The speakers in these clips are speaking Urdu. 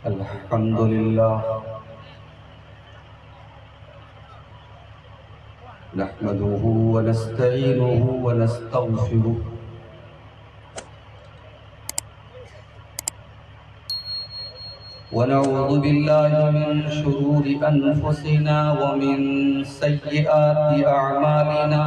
الحمد لله نحمده ونستعينه ونستغفره ونعوذ بالله من شرور أنفسنا ومن سيئات أعمالنا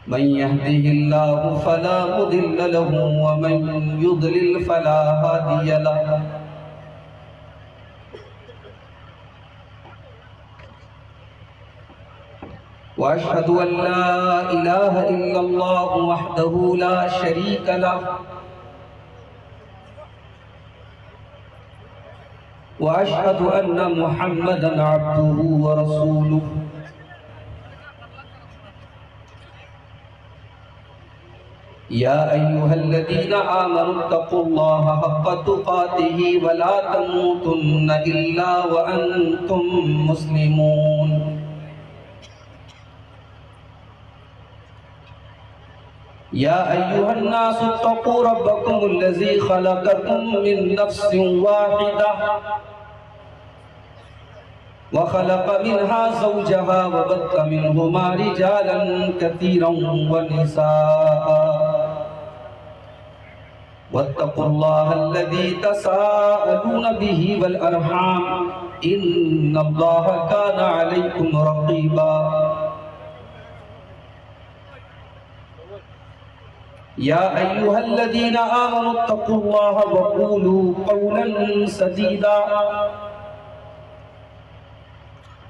من يهده الله فلا مضل له ومن يضلل فلا هادي له وأشهد أن لا إله إلا الله وحده لا شريك له وأشهد أن محمدًا عبده ورسوله يا أيها الذين آمنوا اتقوا الله حق تقاته ولا تموتن إلا وأنتم مسلمون يا أيها الناس اتقوا ربكم الذي خلقكم من نفس واحدة وخلق منها زوجها وبث منهما رجالا كثيرا ونساء واتقوا الله الذي تساءلون به والأرحام إن الله كان عليكم رقيبا يا أيها الذين آمنوا اتقوا الله وقولوا قولا سديدا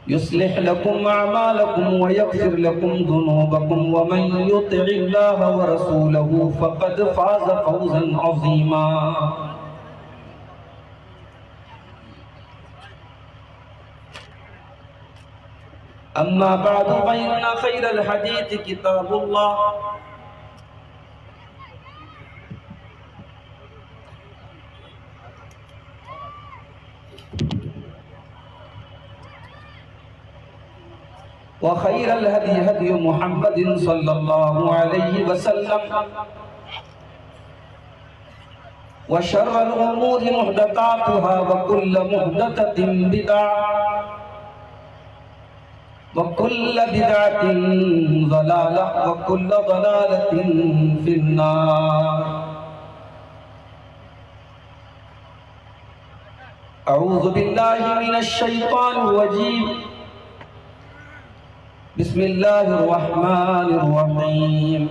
يصلح لكم أعمالكم ويغفر لكم ذنوبكم ومن يطع الله ورسوله فقد فاز فوزا عظيما أما بعد فإن خير الحديث كتاب الله وخير الهدي هدي محمد صلى الله عليه وسلم وشر الأمور محدثاتها وكل محدثة بدعة وكل بدعة ضلالة وكل ضلالة في النار أعوذ بالله من الشيطان الرجيم بسم الله الرحمن الرحيم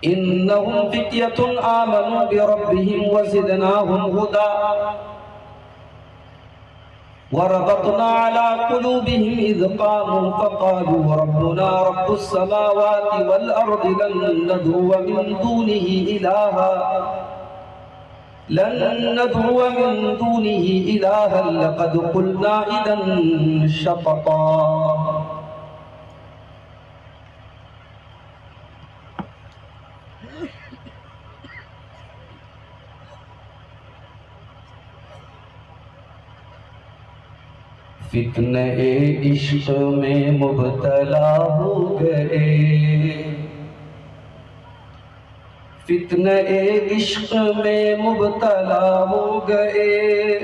إنهم فتية آمنوا بربهم وزدناهم هدى وربطنا على قلوبهم إذ قاموا فقالوا ربنا رب السماوات والأرض لن ندعو من دونه إلها لقد قلنا إذا شططا فتنہ عشق میں مبتلا ہو گئے فتنہ عشق میں مبتلا ہو گئے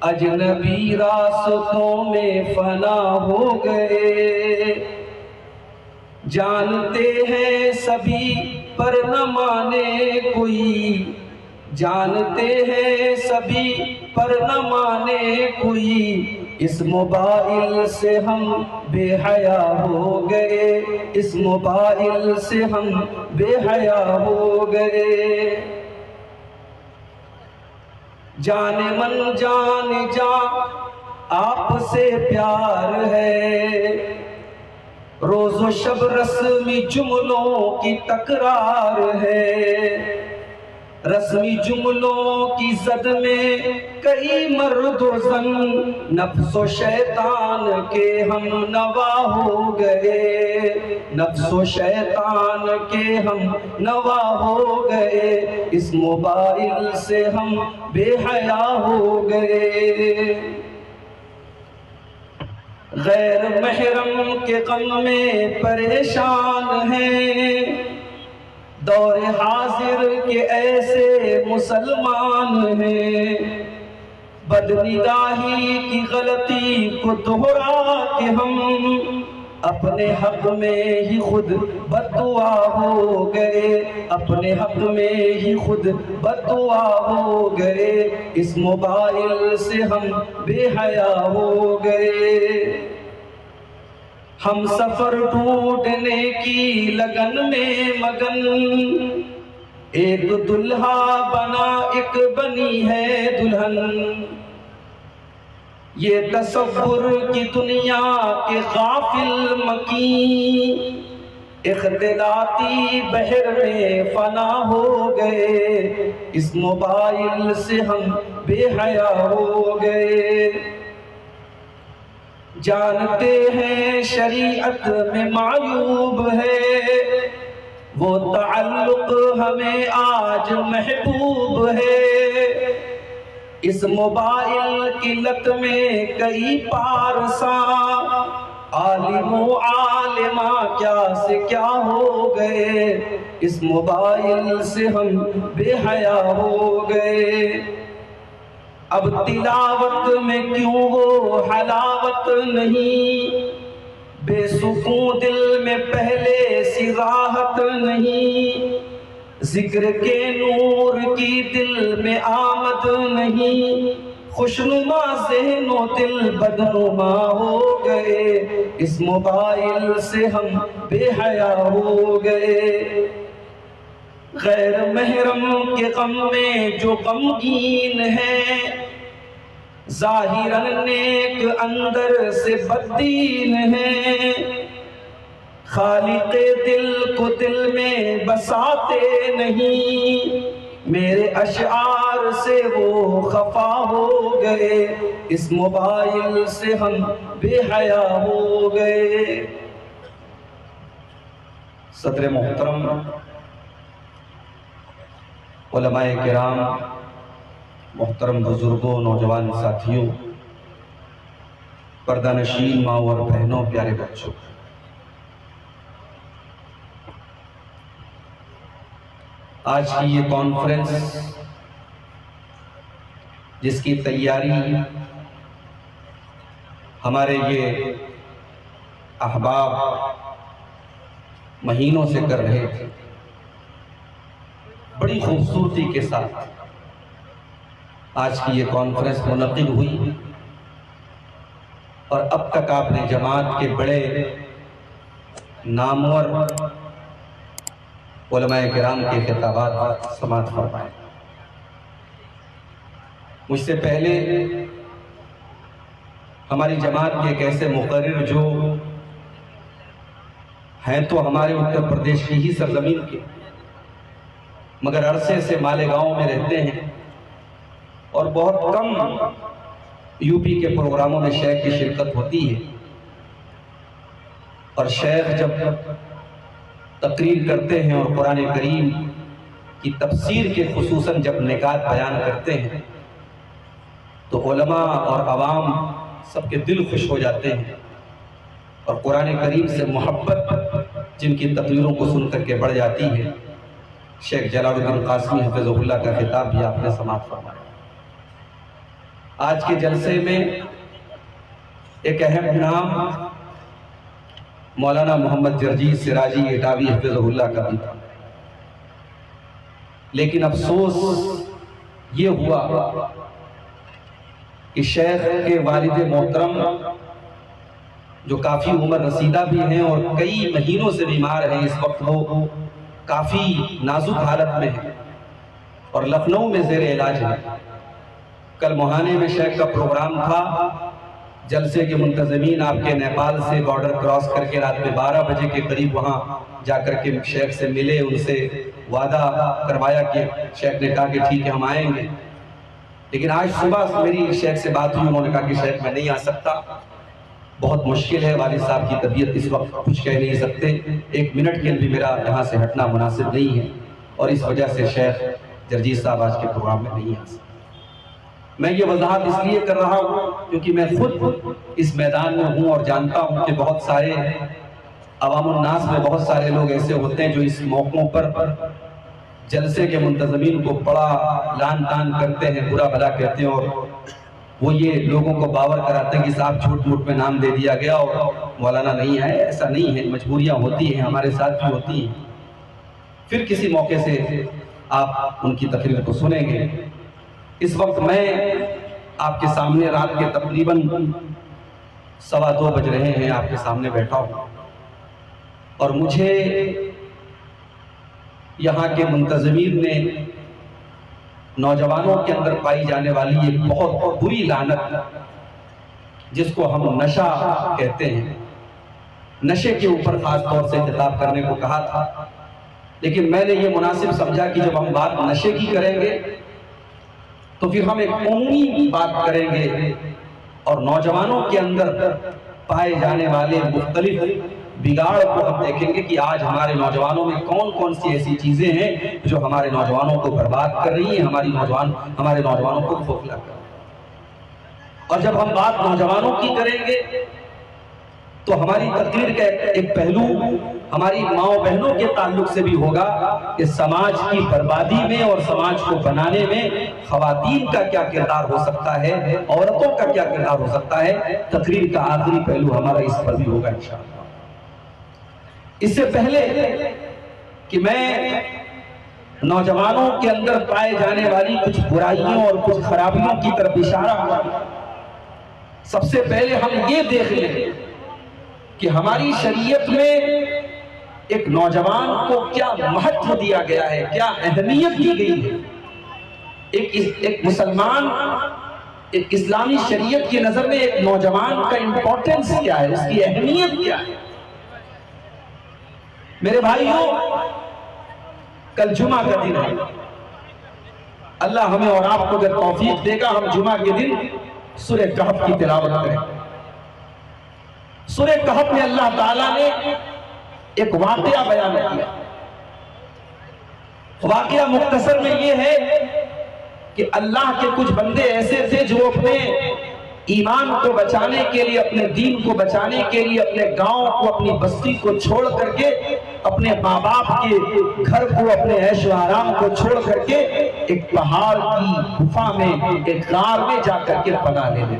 اجنبی راستوں میں فنا ہو گئے جانتے ہیں سبھی پر نہ مانے کوئی جانتے ہیں سبھی پر نہ مانے کوئی اس موبائل سے ہم بے حیا ہو گئے اس موبائل سے ہم بے حیا ہو گئے جان من جان جان آپ سے پیار ہے روز و شب رسمی جملوں کی تکرار ہے رسمی جملوں کی زد میں کئی مرد و زن نفس و شیطان کے ہم نوا ہو گئے نفس و شیطان کے ہم نوا ہو گئے اس موبائل سے ہم بے حیا ہو گئے غیر محرم کے غم میں پریشان ہیں، دور حاضر کے ایسے مسلمان ہیں، بدنگاہی کی غلطی کو دہرا کے ہم اپنے حق میں ہی خود بددعا ہو گئے، اپنے حق میں ہی خود بددعا ہو گئے، اس موبائل سے ہم بے حیا ہو گئے۔ ہم سفر ڈھونڈنے کی لگن میں مگن، ایک دلہا بنا ایک بنی ہے دلہن، یہ تصور کی دنیا کے غافل مکین اختلاطی بحر میں فنا ہو گئے، اس موبائل سے ہم بے حیا ہو گئے۔ جانتے ہیں شریعت میں معیوب ہے، وہ تعلق ہمیں آج محبوب ہے، اس موبائل کی لت میں کئی پارساں عالم و عالمہ کیا سے کیا ہو گئے، اس موبائل سے ہم بے حیا ہو گئے۔ اب تلاوت میں کیوں وہ حلاوت نہیں، بے سکون دل میں پہلے سی راحت نہیں، ذکر کے نور کی دل میں آمد نہیں، خوشنما ذہن و دل بدنما ہو گئے، اس موبائل سے ہم بے حیا ہو گئے۔ غیر محرم کے غم میں جو غمگین ہے، ظاہراً نیک اندر سے بددین ہے، خالق دل کو دل میں بساتے نہیں، میرے اشعار سے وہ خفا ہو گئے، اس موبائل سے ہم بے حیا ہو گئے۔ صدر محترم، علماء کرام، محترم بزرگوں، نوجوان ساتھیوں، پردہ نشین ماں اور بہنوں، پیارے بچوں، آج کی یہ کانفرنس جس کی تیاری ہمارے یہ احباب مہینوں سے کر رہے تھے، بڑی خوبصورتی کے ساتھ آج کی یہ کانفرنس منعقد ہوئی، اور اب تک آپ نے جماعت کے بڑے نامور علماء کرام کے خطابات سماعت فرمائے۔ مجھ سے پہلے ہماری جماعت کے ایک ایسے مقرر جو ہیں تو ہمارے اتر پردیش کی ہی سرزمین کے، مگر عرصے سے مالیگاؤں میں رہتے ہیں، اور بہت کم یو پی کے پروگراموں میں شیخ کی شرکت ہوتی ہے، اور شیخ جب تقریر کرتے ہیں اور قرآن کریم کی تفسیر کے خصوصاً جب نکات بیان کرتے ہیں تو علماء اور عوام سب کے دل خوش ہو جاتے ہیں، اور قرآن کریم سے محبت جن کی تقریروں کو سن کر کے بڑھ جاتی ہے۔ شیخ جلال الدین قاسمی حفظہ اللہ کا خطاب بھی آپ نے سماعت فرمایا۔ آج کے جلسے میں ایک اہم نام مولانا محمد جرجیس سراجی اٹاوی حفظہ اللہ کا بھی تھا، لیکن افسوس یہ ہوا کہ شیخ کے والد محترم جو کافی عمر رسیدہ بھی ہیں اور کئی مہینوں سے بیمار ہیں، اس وقت وہ کافی نازک حالت میں ہیں اور لکھنؤ میں زیر علاج ہے۔ کل مہانے میں شیخ کا پروگرام تھا، جلسے کے منتظمین آپ کے نیپال سے بارڈر کراس کر کے رات میں 12 بجے کے قریب وہاں جا کر کے شیخ سے ملے، ان سے وعدہ کروایا کہ شیخ نے کہا کہ ٹھیک ہے ہم آئیں گے، لیکن آج صبح میری شیخ سے بات ہوئی، انہوں نے کہا کہ شیخ میں نہیں آ سکتا، بہت مشکل ہے، والد صاحب کی طبیعت اس وقت کچھ کہہ نہیں سکتے، 1 منٹ کے لیے بھی میرا یہاں سے ہٹنا مناسب نہیں ہے، اور اس وجہ سے شیخ جرجیس صاحب آج کے پروگرام میں نہیں آ سکتے۔ میں یہ وضاحت اس لیے کر رہا ہوں کیونکہ میں خود اس میدان میں ہوں اور جانتا ہوں کہ بہت سارے عوام الناس میں بہت سارے لوگ ایسے ہوتے ہیں جو اس موقعوں پر جلسے کے منتظمین کو بڑا لان تان کرتے ہیں، برا بھلا کہتے ہیں، اور وہ یہ لوگوں کو باور کراتے ہیں کہ صاحب جھوٹ موٹ میں نام دے دیا گیا اور مولانا نہیں ہے۔ ایسا نہیں ہے، مجبوریاں ہوتی ہیں، ہمارے ساتھ بھی ہوتی ہیں۔ پھر کسی موقع سے آپ ان کی تقریر کو سنیں گے۔ اس وقت میں آپ کے سامنے رات کے تقریباً 2:15 بج رہے ہیں، آپ کے سامنے بیٹھا ہوں، اور مجھے یہاں کے منتظمین نے نوجوانوں کے اندر پائی جانے والی ایک بہت بری لعنت، جس کو ہم نشہ کہتے ہیں، نشے کے اوپر خاص طور سے خطاب کرنے کو کہا تھا، لیکن میں نے یہ مناسب سمجھا کہ جب ہم بات نشے کی کریں گے تو پھر ہم ایک عمومی بات کریں گے اور نوجوانوں کے اندر پائے جانے والے مختلف بگاڑ کو ہم دیکھیں گے کہ آج ہمارے نوجوانوں میں کون کون سی ایسی چیزیں ہیں جو ہمارے نوجوانوں کو برباد کر رہی ہیں، ہمارے نوجوانوں کو کھوکھلا کر رہی ہیں۔ اور جب ہم بات نوجوانوں کی کریں گے تو ہماری تقریر کا ایک پہلو ہماری ماؤں بہنوں کے تعلق سے بھی ہوگا کہ سماج کی بربادی میں اور سماج کو بنانے میں خواتین کا کیا کردار ہو سکتا ہے، عورتوں کا کیا کردار ہو سکتا ہے۔ تقریر کا آخری پہلو ہمارا اس پر بھی ہوگا انشاءاللہ۔ اس سے پہلے کہ میں نوجوانوں کے اندر پائے جانے والی کچھ برائیوں اور کچھ خرابیوں کی طرف اشارہ کروں، سب سے پہلے ہم یہ دیکھ لیں کہ ہماری شریعت میں ایک نوجوان کو کیا مہتو دیا گیا ہے، کیا اہمیت دی گئی ہے۔ ایک مسلمان، ایک اسلامی شریعت کی نظر میں ایک نوجوان کا امپورٹنس کیا ہے، اس کی اہمیت کیا ہے۔ میرے بھائیوں، کل جمعہ کا دن ہے، اللہ ہمیں اور آپ کو اگر توفیق دے گا ہم جمعہ کے دن سورہ کہف کی تلاوت کریں۔ سورہ کہف میں اللہ تعالیٰ نے ایک واقعہ بیان کیا۔ واقعہ مختصر میں یہ ہے کہ اللہ کے کچھ بندے ایسے تھے جو اپنے ایمان کو بچانے کے لیے، اپنے دین کو بچانے کے لیے اپنے گاؤں کو، اپنی بستی کو چھوڑ کر کے، اپنے ماں باپ کے گھر کو، اپنے عیش و آرام کو چھوڑ کر کے ایک پہاڑ کی گفا میں، ایک غار میں جا کر کے پناہ لے لے۔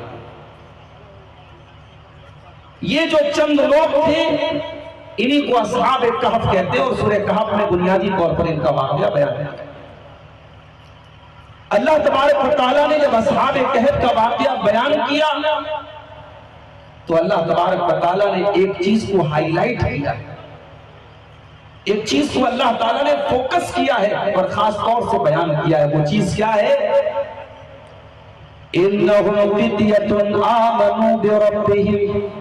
یہ جو چند لوگ تھے انہی کو اصحاب کہف کہتے ہیں، اور سورہ کہف میں بنیادی طور پر ان کا واقعہ بیان ہے۔ اللہ تبارک و تعالیٰ نے جب اصحاب کہف کا واقعہ بیان کیا تو اللہ تبارک و تعالیٰ نے ایک چیز کو ہائی لائٹ کیا ہے، ایک چیز کو اللہ تعالیٰ نے فوکس کیا ہے اور خاص طور سے بیان کیا ہے۔ وہ چیز کیا ہے؟ اِنَّهُمْ فِتْيَةٌ آمَنُوا بِرَبِّهِمْ،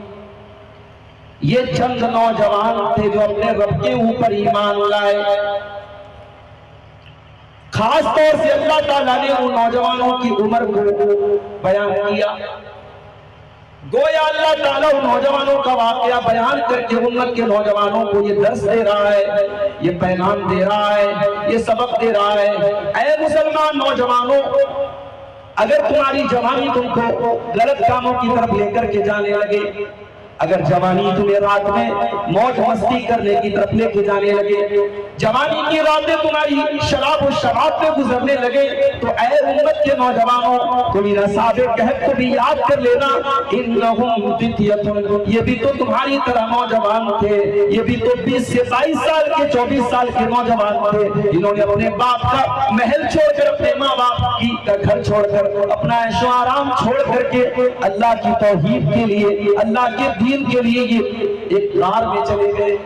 یہ چند نوجوان تھے جو اپنے رب کے اوپر ایمان لائے۔ خاص طور سے اللہ تعالیٰ نے ان نوجوانوں کی عمر کو بیان کیا۔ گویا اللہ تعالیٰ ان نوجوانوں کا واقعہ بیان کر کے امت کے نوجوانوں کو یہ درس دے رہا ہے، یہ پیغام دے رہا ہے، یہ سبق دے رہا ہے۔ اے مسلمان نوجوانوں، اگر تمہاری جوانی تم کو غلط کاموں کی طرف لے کر کے جانے لگے، اگر جوانی تمہیں رات میں موج مستی کرنے کی طرف لے کے جانے لگے، جوانی کی راتیں تمہاری شراب و شباب میں گزرنے لگے، تو اے امت کے نوجوانوں تم ان اصحاب کہف کو بھی یاد کر لینا۔ انہم فتیۃ، یہ بھی تو تمہاری طرح نوجوان تھے، یہ بھی تو 20 سے 22 سال کے 24 سال کے نوجوان تھے جنہوں نے اپنے باپ کا محل چھوڑ کر، اپنے ماں باپ کی گھر چھوڑ کر، اپنا عیش و آرام چھوڑ کر کے اللہ کی توحید کے لیے، اللہ کے دین کے لیے یہ ایک غار میں چلے گئے۔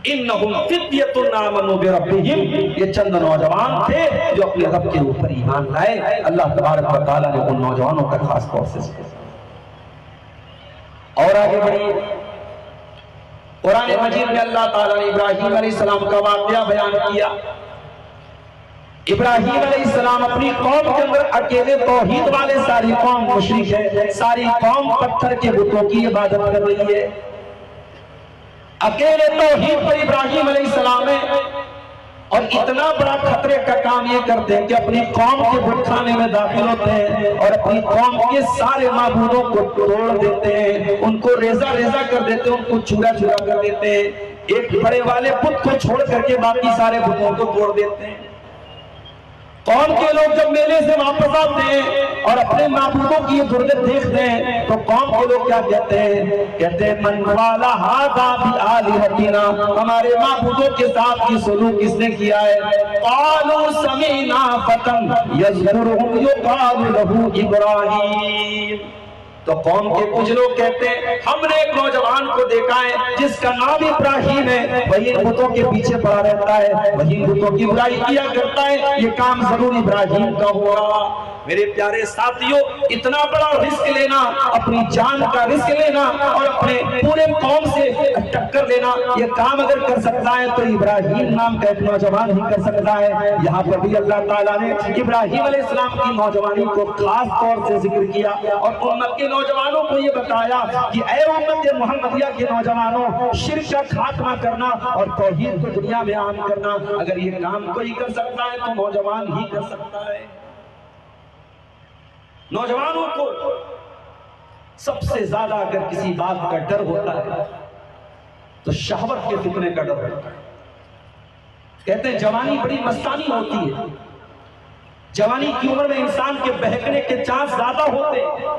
انہم فتیۃ آمنوا بربہم، یہ چند نوجوان تھے جو اپنے رب کے اوپر ایمان لائے۔ اللہ تبارک و تعالیٰ نے ان نوجوانوں کا خاص طور سے ذکر۔ اور آگے بڑھیے، قرآن مجید میں اللہ تعالیٰ نے ابراہیم علیہ السلام کا واقعہ بیان کیا۔ ابراہیم علیہ السلام اپنی قوم کے اندر اکیلے، توحید والے ساری قوم مشرک ہے، ساری قوم پتھر کے بتوں کی عبادت کر رہی ہے۔ اکیلے توحید پر ابراہیم علیہ السلام ہے اور اتنا بڑا خطرے کا کام یہ کرتے ہیں کہ اپنی قوم کے بت خانے میں داخل ہوتے ہیں اور اپنی قوم کے سارے معبودوں کو توڑ دیتے ہیں، ان کو ریزہ ریزہ کر دیتے ہیں، ان کو چورا چورا کر دیتے ہیں، ایک بڑے والے بت کو چھوڑ کر کے باقی سارے بتوں کو توڑ دیتے ہیں۔ قوم کے لوگ جب میلے سے واپس آتے ہیں اور اپنے معبودوں کی یہ صورت دیکھتے ہیں تو قوم کے لوگ کیا کہتے ہیں؟ کہتے ہیں من والا ھذا بآلہتنا، ہمارے معبودوں کے ساتھ یہ سلوک کس نے کیا ہے؟ قالوا سمعنا فتى یذکرہم یقال لہ ابراہیم۔ تو قوم کے کچھ لوگ کہتے ہیں ہم نے ایک نوجوان کو دیکھا ہے جس کا نام ابراہیم ہے، وہی بتوں کے پیچھے پڑا رہتا ہے، وہی بتوں کی برائی کیا کرتا ہے، یہ کام ضرور ابراہیم کا ہوگا۔ میرے پیارے ساتھیوں، اتنا بڑا رسک لینا، اپنی جان کا رسک لینا اور اپنے پورے قوم سے ٹکر لینا، یہ کام اگر کر سکتا ہے تو ابراہیم نام کا ایک نوجوان ہی کر سکتا ہے۔ یہاں پر بھی اللہ تعالیٰ نے ابراہیم علیہ السلام کی نوجوانی کو خاص طور سے ذکر کیا اور امت کے نوجوانوں کو یہ بتایا کہ اے امت محمدیہ کے نوجوانوں، شرک کا خاتمہ کرنا اور توحید کو دنیا میں عام کرنا اگر یہ کام کوئی کر سکتا ہے تو نوجوان ہی کر سکتا ہے۔ نوجوانوں کو سب سے زیادہ اگر کسی بات کا ڈر ہوتا ہے تو شہوت کے فتنے کا ڈر ہوتا ہے۔ کہتے ہیں جوانی بڑی مستانی ہوتی ہے، جوانی کی عمر میں انسان کے بہکنے کے چانس زیادہ ہوتے ہیں،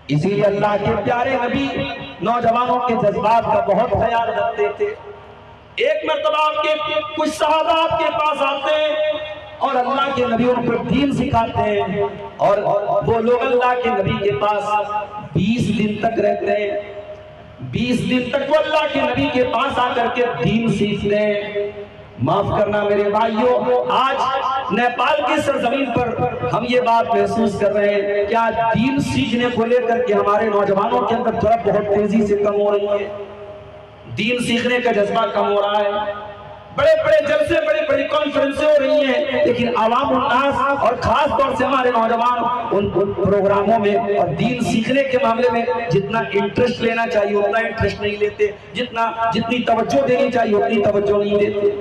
اسی لیے اللہ کے پیارے نبی نوجوانوں کے جذبات کا بہت خیال رکھتے تھے۔ ایک مرتبہ آپ کے کچھ صحابہ آپ کے پاس آتے ہیں اور اللہ کے نبی ان کو دین سکھاتے ہیں اور وہ لوگ اللہ کے نبی کے پاس 20 دن تک رہتے ہیں، 20 دن تک وہ اللہ کے نبی کے پاس آ کر کے دین سیکھتے ہیں۔ معاف کرنا میرے بھائیوں، آج نیپال کی سرزمین پر ہم یہ بات محسوس کر رہے ہیں کہ آج دین سیکھنے کو لے کر کے ہمارے نوجوانوں کے اندر طرف بہت تیزی سے کم ہو رہی ہے، دین سیکھنے کا جذبہ کم ہو رہا ہے، بڑے بڑے جلسے، بڑی بڑی کانفرنسیں ہو رہی ہیں، لیکن عوام الناس اور خاص طور سے ہمارے نوجوان ان پروگراموں میں اور دین سیکھنے کے معاملے میں جتنا انٹرسٹ لینا چاہیے اتنا انٹرسٹ نہیں لیتے، جتنی توجہ دینی چاہیے اتنی توجہ نہیں دیتے۔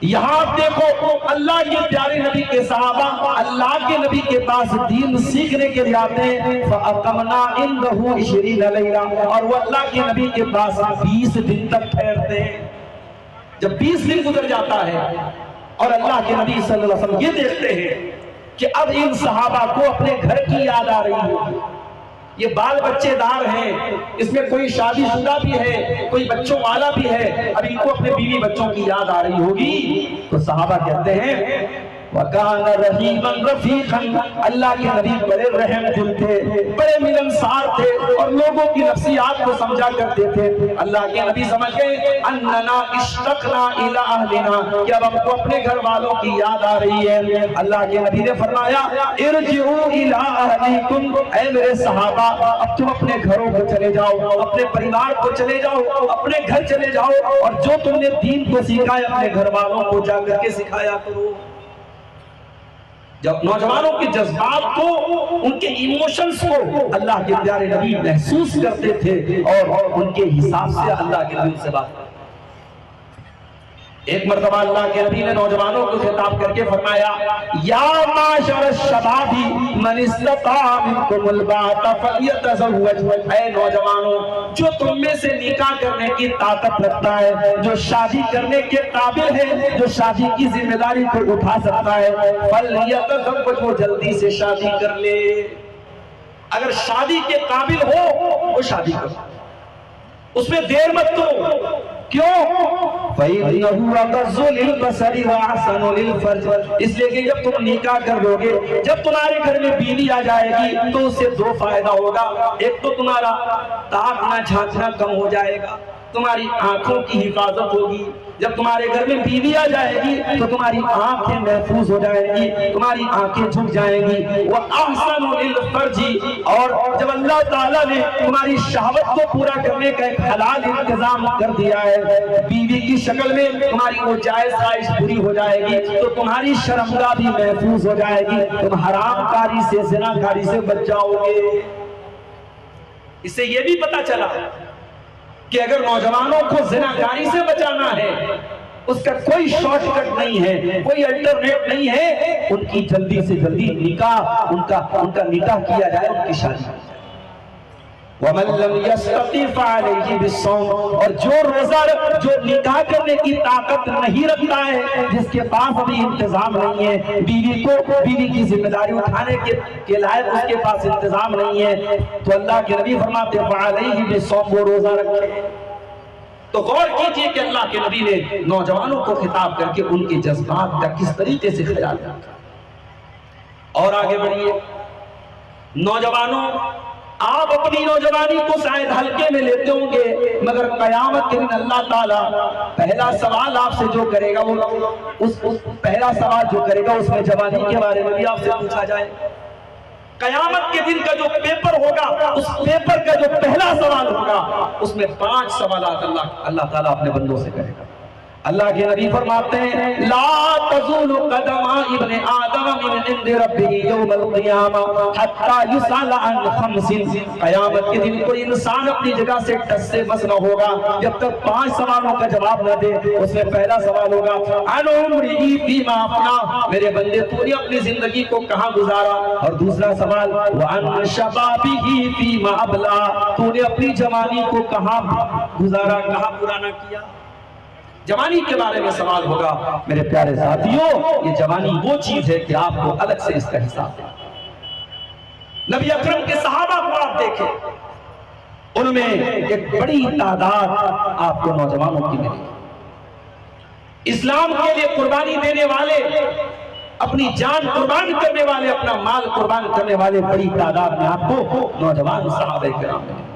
یہاں آپ دیکھو اللہ کے پیارے نبی کے صحابہ اللہ کے نبی کے پاس دین سیکھنے کے لیے آتے ہیں، فَأَقَمْنَا عِنْدَهُ 20 لَيْلَةً، اور وہ اللہ کے نبی کے پاس 20 دن تک ٹھہرتے ہیں۔ جب 20 دن گزر جاتا ہے اور اللہ کے نبی صلی اللہ علیہ وسلم یہ دیکھتے ہیں کہ اب ان صحابہ کو اپنے گھر کی یاد آ رہی ہے، یہ بال بچے دار ہیں، اس میں کوئی شادی شدہ بھی ہے، کوئی بچوں والا بھی ہے، اب ان کو اپنے بیوی بچوں کی یاد آ رہی ہوگی، تو صحابہ کہتے ہیں وَكَانَ رَحِيمًا رَفِيقًا، اللہ کے نبی بڑے رحم دل تھے، بڑے ملنسار تھے اور لوگوں کی نفسیات کو سمجھا کرتے تھے۔ اللہ کے نبی سمجھ گئے اَنَّنَا اشْتَقْنَا إِلَىٰ أَهْلِنَا، کہ اب ہم کو اپنے گھر والوں کی یاد آ رہی ہے۔ اللہ کے نبی نے فرمایا ارجعوا إِلَىٰ أَهْلِكُمْ، اے میرے صحابہ اب تم اپنے گھروں کو چلے جاؤ، اپنے پریوار کو چلے جاؤ، اپنے گھر چلے جاؤ اور جو تم نے دین کو سیکھا ہے اپنے گھر والوں کو جا کر کے سکھایا کرو۔ جب نوجوانوں کے جذبات کو، ان کے ایموشنز کو اللہ کے پیارے نبی محسوس کرتے تھے اور ان کے حساب سے اللہ کے نبی سے بات کرتے۔ ایک مرتبہ اللہ کے نبی نے نوجوانوں کو خطاب کر کے فرمایا یا معاشر الشباب من استطاع منکم الباءۃ فلیتزوج، اے نوجوانوں جو تم میں سے نکاح کرنے کی طاقت رکھتا ہے، جو شادی کرنے کے قابل ہے، جو شادی کی ذمہ داری کو اٹھا سکتا ہے، فلیتزوج، وہ جلدی سے شادی کر لے۔ اگر شادی کے قابل ہو وہ شادی کرو، اس میں دیر مت کرو۔ کیوں؟ فَإِنَّهُ أَغَضُّ لِلْبَصَرِ وَأَحْسَنُ لِلْفَرْجِ، اس لیے کہ جب تم نکاح کر لو گے، جب تمہارے گھر میں بیوی آ جائے گی تو اس سے دو فائدہ ہوگا، ایک تو تمہارا تاکنا جھانکنا کم ہو جائے گا، تمہاری آنکھوں کی حفاظت ہوگی۔ جب تمہارے گھر میں بیوی آ جائے گی تو تمہاری آنکھیں محفوظ ہو جائیں گی، تمہاری آنکھیں جھک جائیں گی۔ وَأَحْسَنُ لِلْفَرْجِ، اور جب اللہ تعالیٰ نے تمہاری شہوت کو پورا کرنے کا ایک حلال انتظام کر دیا ہے، بیوی کی شکل میں تمہاری وہ جائز خواہش پوری ہو جائے گی تو تمہاری شرمگاہ بھی محفوظ ہو جائے گی، تم حرام کاری سے، زنا کاری سے بچ جاؤ گے۔ اس سے یہ بھی پتا چلا کہ اگر نوجوانوں کو زنا کاری سے بچانا ہے اس کا کوئی شارٹ کٹ نہیں ہے، کوئی الٹرنیٹ نہیں ہے، ان کی جلدی سے جلدی نکاح، ان کا نکاح کیا جائے، ان کی شادی۔ وَمَن لَّمْ يَسْتَطِعْ فَعَلَيْهِ بِالصَّوْمِ، اور جو روزہ جو نکاح کرنے کی طاقت نہیں رکھتا ہے، جس کے پاس ابھی انتظام نہیں ہے، بیوی کی ذمہ داری اٹھانے کے لائق اس کے پاس انتظام نہیں ہے، تو اللہ کے نبی فرماتے فَعَلَيْهِ بِالصَّوْمِ، وہ روزہ رکھے۔ تو غور کیجئے کہ اللہ کے نبی نے نوجوانوں کو خطاب کر کے ان کے جذبات کا کس طریقے سے خیال رکھا۔ اور آگے بڑھیے، نوجوانوں، آپ اپنی نوجوانی کو شاید ہلکے میں لیتے ہوں گے، مگر قیامت کے دن اللہ تعالیٰ پہلا سوال آپ سے جو کرے گا، پہلا سوال جو کرے گا اس میں جوانی کے بارے میں بھی آپ سے پوچھا جائے۔ قیامت کے دن کا جو پیپر ہوگا، اس پیپر کا جو پہلا سوال ہوگا، اس میں 5 سوالات اللہ تعالیٰ اپنے بندوں سے کرے گا۔ اللہ کے نبی فرماتے ہیں لا تزول قدم ابن آدم من عند ربه یوم القیامہ حتی یسأل عن 5۔ قیامت کے دن کوئی انسان اپنی جگہ سے ٹس سے بس نہ ہوگا جب تک 5 سوالوں کا جواب نہ دے۔ اس میں پہلا سوال ہوگا عن عمره فیما افنیٰ، میرے بندے تو نے اپنی زندگی کو کہاں گزارا، اور دوسرا سوال وعن شبابه فیما ابلیٰ، تو نے اپنی جوانی کو کہاں گزارا، کہاں پرانا کیا۔ جوانی کے بارے میں سوال ہوگا۔ میرے پیارے ساتھیوں، یہ جوانی وہ چیز ہے کہ آپ کو الگ سے اس کا حساب دیں۔ نبی اکرم کے صحابہ کو آپ دیکھیں، ان میں ایک بڑی تعداد آپ کو نوجوانوں کی ملی۔ اسلام کے لیے قربانی دینے والے، اپنی جان قربان کرنے والے، اپنا مال قربان کرنے والے بڑی تعداد میں آپ کو نوجوان صحابہ کرام ملے۔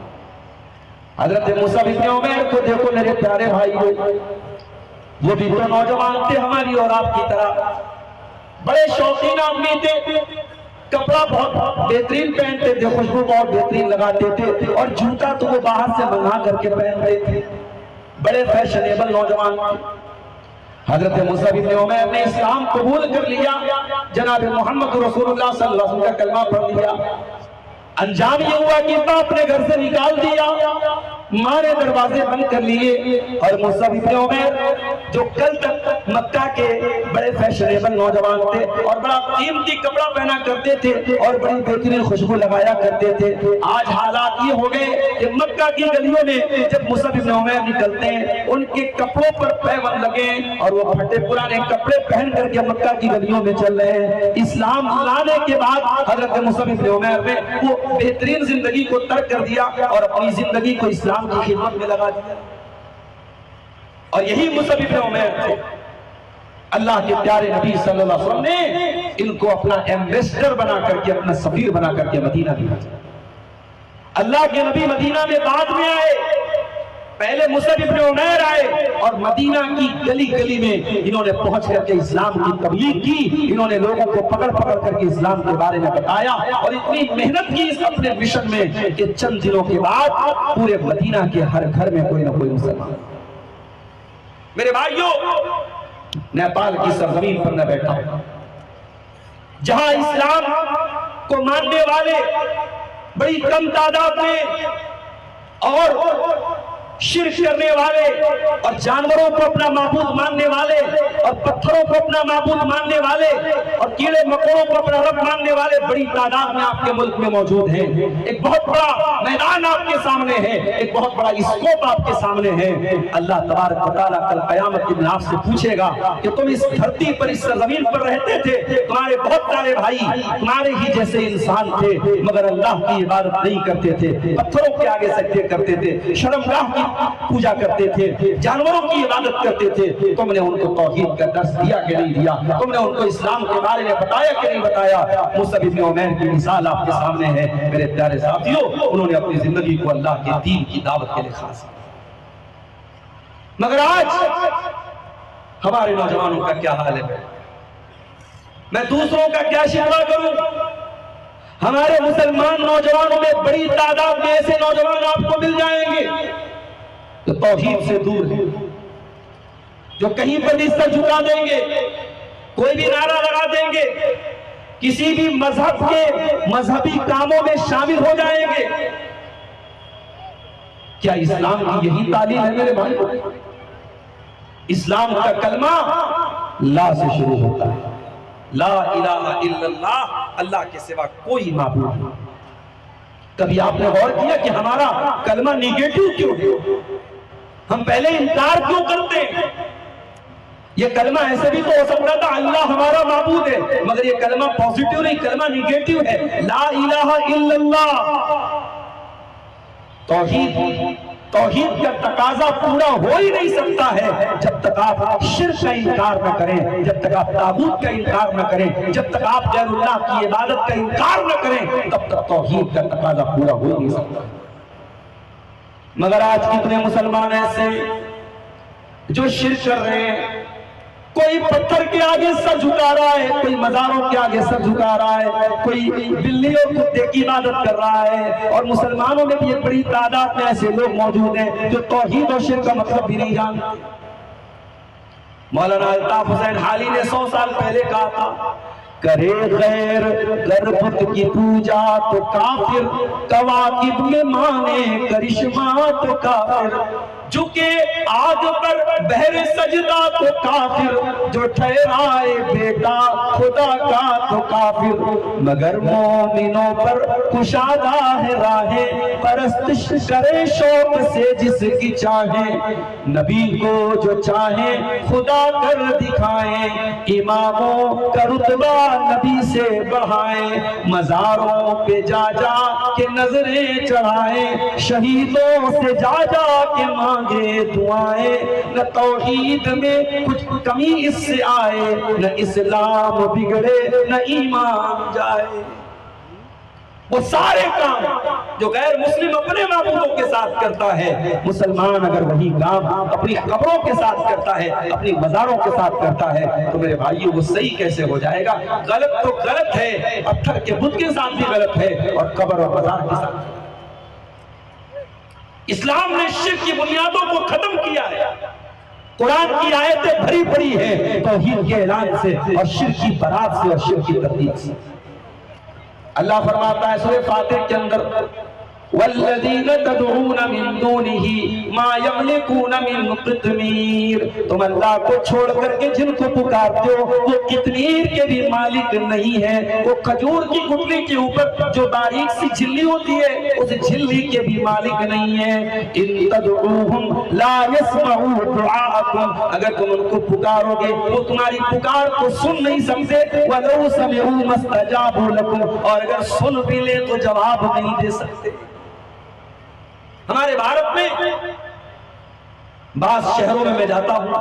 حضرت مصعب بن عمیر کو دیکھو میرے پیارے بھائیوں، وہ بھی تو نوجوان تھے ہماری اور آپ کی طرح، بڑے شوقین آدمی تھے، کپڑا بہت بہترین پہنتے تھے، خوشبو بہت بہترین لگاتے تھے، اور جوتا تو وہ باہر سے منگا کر کے پہنتے تھے، بڑے فیشنیبل نوجوان تھے۔ حضرت مصعب بن عمیر نے اسلام قبول کر لیا، جناب محمد رسول اللہ صلی اللہ علیہ وسلم کا کلمہ پڑھ لیا۔ انجام یہ ہوا کہ اپنے گھر سے نکال دیا، ماں نے دروازے بند کر لیے، اور مصعب بن عمیر جو کل تک مکہ کے بڑے فیشنیبل نوجوان تھے اور بڑا قیمتی کپڑا پہنا کرتے تھے اور بڑی بہترین خوشبو لگایا کرتے تھے، آج حالات یہ ہو گئے کہ مکہ کی گلیوں میں جب مصعب بن عمیر نکلتے ہیں ان کے کپڑوں پر پیبند لگے اور وہ پھٹے پرانے کپڑے پہن کر کے مکہ کی گلیوں میں چل رہے ہیں۔ اسلام لانے کے بعد حضرت مصعب بن عمیر نے وہ بہترین زندگی کو ترک کر دیا اور اپنی زندگی کو اسلام کی خدمت میں لگا دیا۔ اور یہی مصعب بن عمیر تھے، اللہ کے پیارے نبی صلی اللہ علیہ وسلم نے ان کو اپنا ایمبیسڈر بنا کر کے، اپنا سفیر بنا کر کے مدینہ بھیجا۔ اللہ کے نبی مدینہ میں بعد میں آئے، پہلے مصعب بن عمیر آئے اور مدینہ کی گلی گلی میں انہوں نے پہنچ کر کے اسلام کی تبلیغ کی، انہوں نے لوگوں کو پکڑ پکڑ کر کے اسلام کے بارے میں بتایا، اور اتنی محنت کی اس اپنے مشن میں کہ چند دنوں کے بعد پورے مدینہ کے ہر گھر میں کوئی نہ کوئی مسلمان۔ میرے بھائیوں، نیپال کی سرزمین پر میں بیٹھا ہوں، جہاں اسلام کو ماننے والے بڑی کم تعداد میں اور شرک کرنے والے اور جانوروں کو اپنا معبود ماننے والے اور پتھروں کو اپنا معبود ماننے والے اور کیڑے مکوڑوں کو اپنا رب ماننے والے بڑی تعداد میں آپ کے ملک میں موجود ہیں۔ ایک بہت بڑا میدان آپ کے سامنے ہے، ایک بہت بڑا اسکوپ آپ کے سامنے ہے۔ اللہ تبارک و تعالیٰ کل قیامت کے دن آپ سے پوچھے گا کہ تم اس دھرتی پر، اس زمین پر رہتے تھے، تمہارے بہت سارے بھائی تمہارے ہی جیسے انسان تھے، مگر اللہ کی عبادت نہیں کرتے تھے، پتھروں کے آگے سجدے کرتے تھے، شرمگاہ کی پوجا کرتے تھے، جانوروں کی عبادت کرتے تھے۔ تم نے ان کو توحید کا درس دیا کہ نہیں دیا؟ تم نے ان کو اسلام کے بارے میں بتایا کہ نہیں بتایا؟ مصعب بن عمیر کی مثال آپ کے سامنے ہے میرے پیارے ساتھیوں، انہوں نے اپنی زندگی کو اللہ کے دین کی دعوت کے لیے خاص کیا۔ مگر آج ہمارے نوجوانوں کا کیا حال ہے؟ میں دوسروں کا کیا شکوہ کروں؟ ہمارے مسلمان نوجوانوں میں بڑی تعداد میں ایسے نوجوان آپ کو مل جائیں گے جو توحید سے دور ہیں، جو کہیں پر بھی سر جھکا دیں گے، کوئی بھی نعرہ لگا دیں گے، کسی بھی مذہب کے مذہبی کاموں میں شامل ہو جائیں گے۔ کیا اسلام کی یہی تعلیم ہے میرے بھائی؟ اسلام کا کلمہ لا سے شروع ہوتا ہے، لا الہ الا اللہ، اللہ کے سوا کوئی معبود نہیں۔ کبھی آپ نے غور کیا کہ ہمارا کلمہ نیگیٹو کیوں ہے؟ ہم پہلے انکار کیوں کرتے ہیں؟ یہ کلمہ ایسے بھی تو ہو سکتا تھا اللہ ہمارا معبود ہے، مگر یہ کلمہ پوزیٹیو نہیں، کلمہ نیگیٹو ہے، لا الہ الا اللہ۔ توحید کا تقاضا پورا ہو ہی نہیں سکتا ہے جب تک آپ شرک کا انکار نہ کریں، جب تک آپ طاغوت کا انکار نہ کریں، جب تک آپ غیر اللہ کی عبادت کا انکار نہ کریں، تب تک توحید کا تقاضا پورا ہو نہیں سکتا۔ مگر آج کتنے مسلمان ایسے جو شرک کر رہے ہیں، کوئی پتھر کے آگے سر جھکا رہا ہے، کوئی مزاروں کے آگے سر جھکا رہا ہے، کوئی بلیوں کتے کی عبادت کر رہا ہے، اور مسلمانوں میں بھی ایک بڑی تعداد میں ایسے لوگ موجود ہیں جو توحید اور شرک کا مطلب بھی نہیں جانتے۔ مولانا الطاف حسین حالی نے 100 سال پہلے کہا تھا، کرے غیر بت کی پوجا تو کافر، کواکب میں مانے کرشمہ تو کافر، جھکے آگ پر بہر سجدہ تو کافر، جو ٹھہرائے بیٹا خدا کا تو کافر، مگر مومنوں پر کشادہ ہے راہیں، پرستش کرے شوق سے جس کی چاہیں، نبی کو جو چاہیں خدا کر دکھائیں، اماموں کا رتبہ نبی سے بڑھائیں، مزاروں پہ جا جا کے نظریں چڑھائیں، شہیدوں سے جا جا کے مانگے دعائیں، نہ توحید میں کچھ کمی اس سے آئے، نہ اسلام بگڑے نہ ایمان جائے۔ وہ سارے کام جو غیر مسلم اپنے معبودوں کے ساتھ کرتا ہے، مسلمان اگر وہی کام اپنی قبروں کے ساتھ کرتا ہے، اپنی مزاروں کے ساتھ کرتا ہے، تو میرے بھائیو وہ صحیح کیسے ہو جائے گا؟ غلط تو غلط ہے، پتھر کے بت کے ساتھ بھی غلط ہے اور قبر اور مزار کے ساتھ۔ اسلام نے شرک کی بنیادوں کو ختم کیا ہے، قرآن کی آیتیں بھری پڑی ہیں توحید کے اعلان سے اور شرک کی برات سے اور شرک کی تردید سے۔ اللہ فرماتا ہے سورہ فاتح کے اندر، وَالَّذِينَ تَدْعُونَ مِن دُونِهِ مَا يَمْلِكُونَ مِن قِطْمِيرٍ، تم اللہ کو چھوڑ کر کے جن کو پکارتے ہو وہ قطمیر کے بھی مالک نہیں ہے، وہ کھجور کی گٹلی کے اوپر جو باریک سی جھلی ہوتی ہے اس جھلی کے بھی مالک نہیں ہے۔ إِن تَدْعُوهُمْ لَا يَسْمَعُوا دُعَاءَكُمْ، اگر تم ان کو پکارو گے وہ تمہاری پکار کو سن نہیں سکتے، وَلَوْ سَمِعُوا مَا اسْتَجَابُوا لَكُمْ، اور اگر سن بھی لے تو جواب نہیں دے سکتے۔ ہمارے بھارت میں بعض شہروں میں جاتا ہوں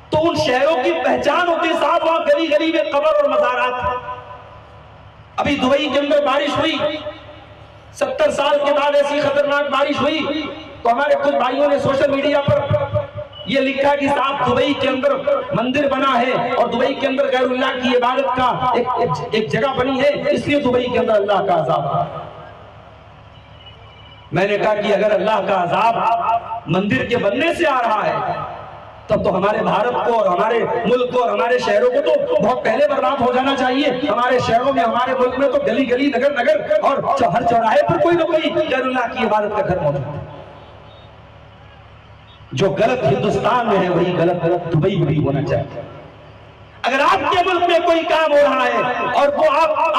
تو ان شہروں کی پہچان ہوتی ہے، صاحب وہاں گلی گلی میں قبر اور مزارات ہیں۔ ابھی دبئی کے اندر بارش ہوئی، 70 سال کے بعد ایسی خطرناک بارش ہوئی تو ہمارے کچھ بھائیوں نے سوشل میڈیا پر یہ لکھا کہ صاحب دبئی کے اندر مندر بنا ہے اور دبئی کے اندر غیر اللہ کی عبادت کا ایک جگہ بنی ہے، اس لیے دبئی کے اندر اللہ کا عذاب ہے۔ میں نے کہا کہ اگر اللہ کا عذاب مندر کے بننے سے آ رہا ہے تب تو ہمارے بھارت کو اور ہمارے ملک کو اور ہمارے شہروں کو تو بہت پہلے برباد ہو جانا چاہیے۔ ہمارے شہروں میں ہمارے ملک میں تو گلی گلی نگر نگر اور ہر چوراہے پر کوئی نہ کوئی غیر اللہ کی عبادت کا گھر موجود ہے۔ جو غلط ہندوستان میں ہے وہی غلط دبئی میں بھی ہونا چاہیے۔ اگر آپ کے ملک میں کوئی کام ہو رہا ہے اور وہ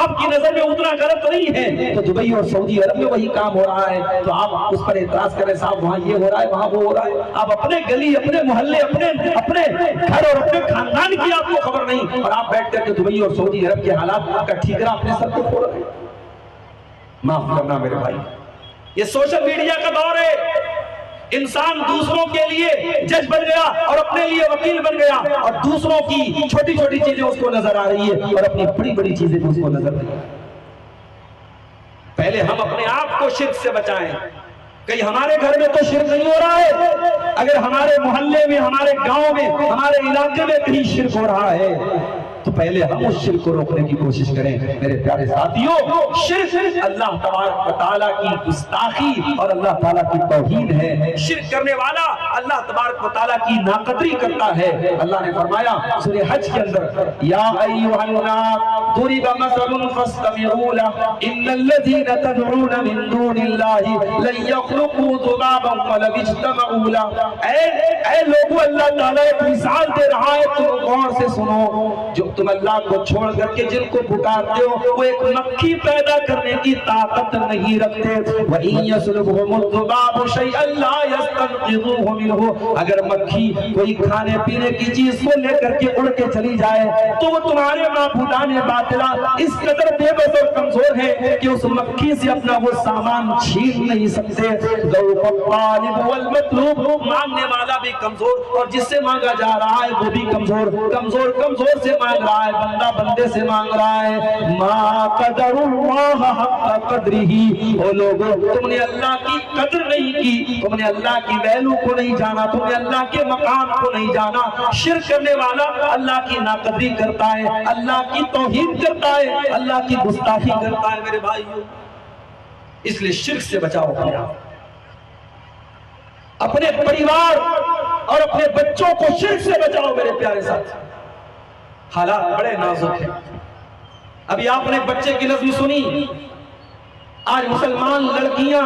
آپ کی نظر میں اتنا غلط نہیں ہے تو دبئی اور سعودی عرب میں وہی کام ہو رہا ہے تو آپ اس پر اعتراض کریں صاحب وہاں یہ ہو رہا ہے وہاں وہ ہو رہا ہے۔ آپ اپنے گلی اپنے محلے اپنے گھر اور اپنے خاندان کی آپ کو خبر نہیں اور آپ بیٹھ کر کے دبئی اور سعودی عرب کے حالات کا ٹھیکرا اپنے سر کو پھوڑ رہے ہیں۔ معاف کرنا میرے بھائی، یہ سوشل میڈیا کا دور ہے، انسان دوسروں کے لیے جج بن گیا اور اپنے لیے وکیل بن گیا اور دوسروں کی چھوٹی چھوٹی چیزیں اس کو نظر آ رہی ہے اور اپنی بڑی بڑی چیزیں اس کو نظر نہیں۔ پہلے ہم اپنے آپ کو شرک سے بچائیں۔ کہیں ہمارے گھر میں تو شرک نہیں ہو رہا ہے، اگر ہمارے محلے میں ہمارے گاؤں میں ہمارے علاقے میں کہیں شرک ہو رہا ہے تو پہلے ہم اس شرک کو روکنے کی کوشش کریں۔ میرے پیارے ساتھیوں، شرک اللہ تبارک و تعالیٰ کی گستاخی اور اللہ تعالیٰ کی توہین ہے۔ شرک کرنے والا اللہ تبارک و تعالیٰ کی ناقدری کرتا ہے۔ اللہ نے فرمایا سورہ حج کے اندر، یا ایھا الناس ضرب مثل فاستمعوا لہ ان الذین تدعون من دون اللہ لن یخلقوا ذبابا ولو اجتمعوا لہ۔ اے لوگوں، اللہ تعالیٰ ایک مثال دے رہا ہے، تم غور سے سنو۔ جو تم اللہ کو چھوڑ کر کے جن کو پکارتے ہو وہ ایک مکھی پیدا کرنے کی طاقت نہیں رکھتے۔ وَإِن يَسْلُبْهُمُ الذُّبَابُ شَيْئًا لَا يَسْتَنقِذُوهُ مِنْهُ، اگر مکھی کوئی کھانے پینے کی چیز کو لے کر کے اڑ کے چلی جائے تو وہ تمہارے معبودان باطلا اس قدر بے بس اور کمزور ہے کہ اس مکھی سے اپنا وہ سامان چھین نہیں سکتے۔ ضعف الطالب والمطلوب، مانگنے والا بھی کمزور اور جس سے مانگا جا رہا ہے وہ بھی کمزور کمزور سے مانگ رہا ہے، بندہ بندے سے مانگ رہا ہے۔ ما قدر اللہ حق قدرہ، او لوگوں تم نے اللہ کی قدر نہیں کی، تم نے اللہ کی ویلو کو نہیں جانا، تم نے اللہ کے مقام کو نہیں جانا۔ شرک کرنے والا اللہ کی ناقدری کرتا ہے، اللہ کی توہین کرتا ہے، اللہ کی گستاخی کرتا ہے۔ میرے بھائیو، اس لیے شرک سے بچاؤ اپنے آپ، اپنے پریوار اور اپنے بچوں کو شرک سے بچاؤ۔ میرے پیارے ساتھ، حالات بڑے نازک ہیں۔ ابھی آپ نے بچے کی نظم سنی، آج مسلمان لڑکیاں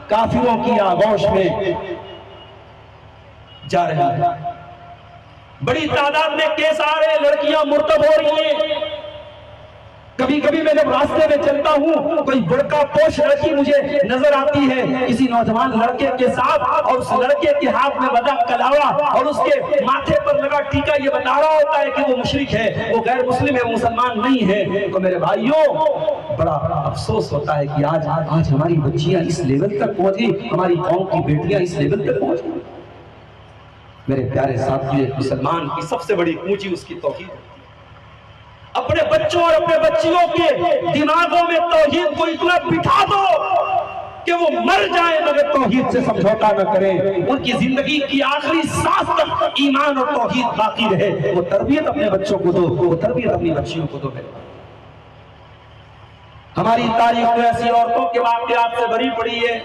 کافروں کی آغوش میں جا رہی ہیں، بڑی تعداد میں کیس آ رہے ہیں، لڑکیاں مرتب ہو رہی ہیں۔ کبھی کبھی میں جب راستے میں چلتا ہوں کوئی برقع پوش لڑکی مجھے نظر آتی ہے کسی نوجوان لڑکے کے ساتھ، اور اس لڑکے کے ہاتھ میں بدا کلاوا اور اس کے ماتھے پر لگا ٹیکا یہ بتا رہا ہوتا ہے کہ وہ مشرک ہے، وہ غیر مسلم ہے، وہ مسلمان نہیں ہے۔ تو میرے بھائیوں، بڑا افسوس ہوتا ہے کہ آج ہماری بچیاں اس لیول تک پہنچی، ہماری قوم کی بیٹیاں اس لیول تک پہنچی۔ میرے پیارے ساتھی، ایک مسلمان کی سب سے بڑی اونچی اس کی توحید ہے۔ اپنے بچوں اور اپنے بچیوں کے دماغوں میں توحید کو اتنا بٹھا دو کہ وہ مر جائیں مگر توحید سے سمجھوتا نہ کریں، ان کی زندگی کی آخری سانس تک ایمان اور توحید باقی رہے۔ وہ تربیت اپنے بچوں کو دو، وہ تربیت اپنی بچیوں کو دو۔ ہماری تاریخ میں ایسی عورتوں کے واقعات سے بھری پڑی ہے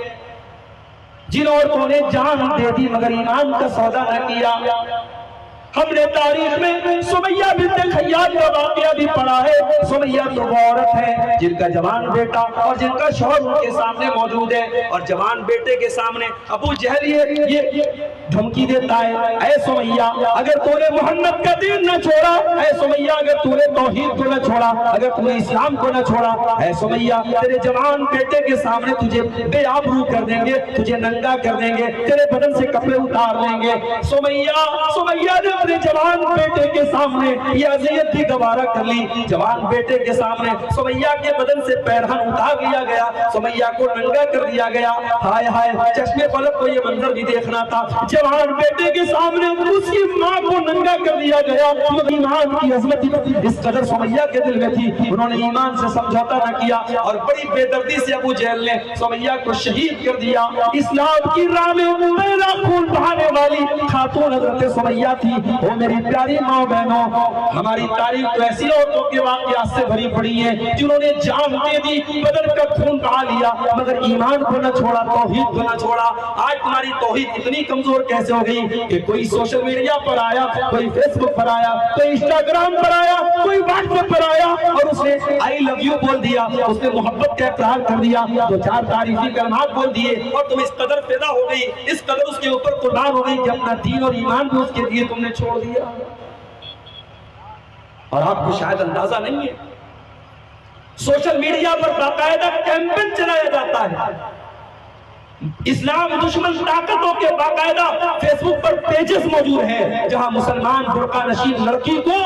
جن عورتوں نے جان دے دی مگر ایمان کا سودا نہ کیا۔ ہم نے تاریخ میں سمیہ بنت خیاط کا واقعہ بھی پڑھا ہے۔ سمیہ تو وہ عورت ہے جن کا جوان بیٹا اور جن کا شوہر ان کے سامنے موجود ہے، اور جوان بیٹے کے سامنے ابو جہل یہ دھمکی دیتا ہے، اے سمیہ اگر تو نے محمد کا دین نہ چھوڑا، اے سمیہ اگر تو نے توحید کو نہ چھوڑا، اگر تو نے اسلام کو نہ چھوڑا، اے سمیہ تیرے جوان بیٹے کے سامنے تجھے بے آبرو کر دیں گے، تجھے ننگا کر دیں گے، تیرے بدن سے کپڑے اتار لیں گے۔ سمیہ نے اپنے جوان بیٹے کے سامنے یہ اذیت بھی گوارا کر لی۔ جوان بیٹے کے سامنے سمیہ کے بدن سے پیرہن اتار لیا گیا، سمیہ کو ننگا کر دیا گیا۔ ہائے ہائے، چشمے پلک کو یہ منظر بھی دیکھنا تھا، جوان بیٹے کے سامنے اس کی ماں کو ننگا کر دیا گیا۔ ایمان کی عظمت اس قدر سمیہ کے دل میں تھی، انہوں نے ایمان سے سمجھوتا نہ کیا اور بڑی بے دردی سے ابو جہل نے سمیہ کو شہید کر دیا۔ اسلام کی راہ میں پہلا خون بہانے والی خاتون حضرت سمیہ تھی۔ وہ میری پیاری ماں بہنوں، ہماری تاریخ تو ایسی عورتوں کے واقعات سے بھری پڑی ہے جنہوں نے جان دے دی، بدن کا خون بہا لیا مگر ایمان کو نہ چھوڑا، توحید کو نہ چھوڑا۔ آج تمہاری توحید اتنی کمزور کیسے ہو گئی کہ کوئی سوشل میڈیا پر آیا، کوئی فیس بک پر آیا، کوئی انسٹاگرام پر آیا، کوئی واٹس ایپ پر آیا اور اس نے آئی لو یو بول دیا، اس نے محبت کا اقرار کر دیا، دو چار تعریفی کلمات بول دیے اور تم اس قدر پیدا ہو گئی، اس قدر اس کے اوپر قربان ہو گئی کہ اپنا دین اور ایمان کو اس کے لیے تم نے چھوڑ دیا۔ اور آپ کو شاید اندازہ نہیں ہے، سوشل میڈیا پر باقاعدہ کیمپین چلایا جاتا ہے، اسلام دشمن طاقتوں کے باقاعدہ فیس بک پر پیجز موجود ہیں جہاں مسلمان برقع نشین لڑکی کو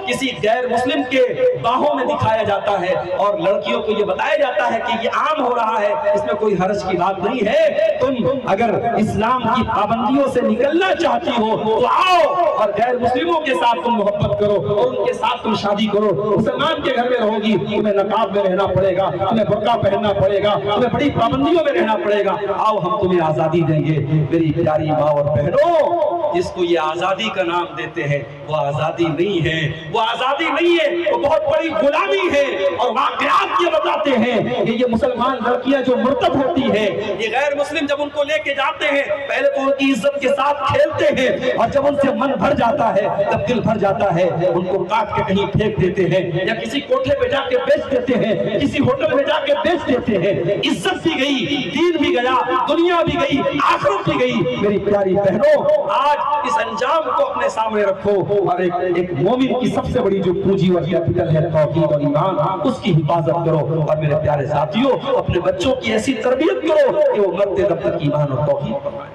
کسی غیر مسلم کے باہوں میں دکھایا جاتا ہے اور لڑکیوں کو یہ بتایا جاتا ہے کہ یہ عام ہو رہا ہے، اس میں کوئی حرج کی بات نہیں ہے، تم اگر اسلام کی پابندیوں سے نکلنا چاہتی ہو تو آؤ اور غیر مسلموں کے ساتھ تم محبت کرو اور ان کے ساتھ تم شادی کرو. مسلمان کے گھر میں رہو گی تمہیں نقاب میں رہنا پڑے گا, تمہیں برقع پہننا پڑے گا, تمہیں بڑی پابندیوں میں رہنا پڑے گا. آؤ ہم تمہیں آزادی دیں گے. میری پیاری ماں اور بہنوں, جس کو یہ آزادی کا نام دیتے ہیں وہ آزادی نہیں ہے, وہ آزادی نہیں ہے, وہ بہت بڑی غلامی ہے. اور واقعات یہ بتاتے ہیں کہ یہ مسلمان لڑکیاں جو مرتب ہوتی ہیں, یہ غیر مسلم جب ان کو لے کے جاتے ہیں پہلے تو ان کی عزت کے ساتھ کھیلتے ہیں, اور جب ان سے من بھر جاتا ہے, جب دل بھر جاتا ہے, ان کو کاٹ کے کہیں پھینک دیتے ہیں, یا کسی کوٹھے پہ جا کے بیچ دیتے ہیں, کسی ہوٹل میں جا کے بیچ دیتے ہیں. عزت بھی گئی, دین بھی گیا, دنیا بھی گئی, آخرت بھی گئی. میری پیاری بہنوں, آج اس انجام کو اپنے سامنے رکھو اور ایک مومن کی سب سے بڑی جو پونجی اور کیپٹل ہے توحید اور ایمان, اس کی حفاظت کرو. اور میرے پیارے ساتھیوں, اپنے بچوں کی ایسی تربیت کرو کہ وہ مرتے دم تک ایمان اور توحید پر پائیں.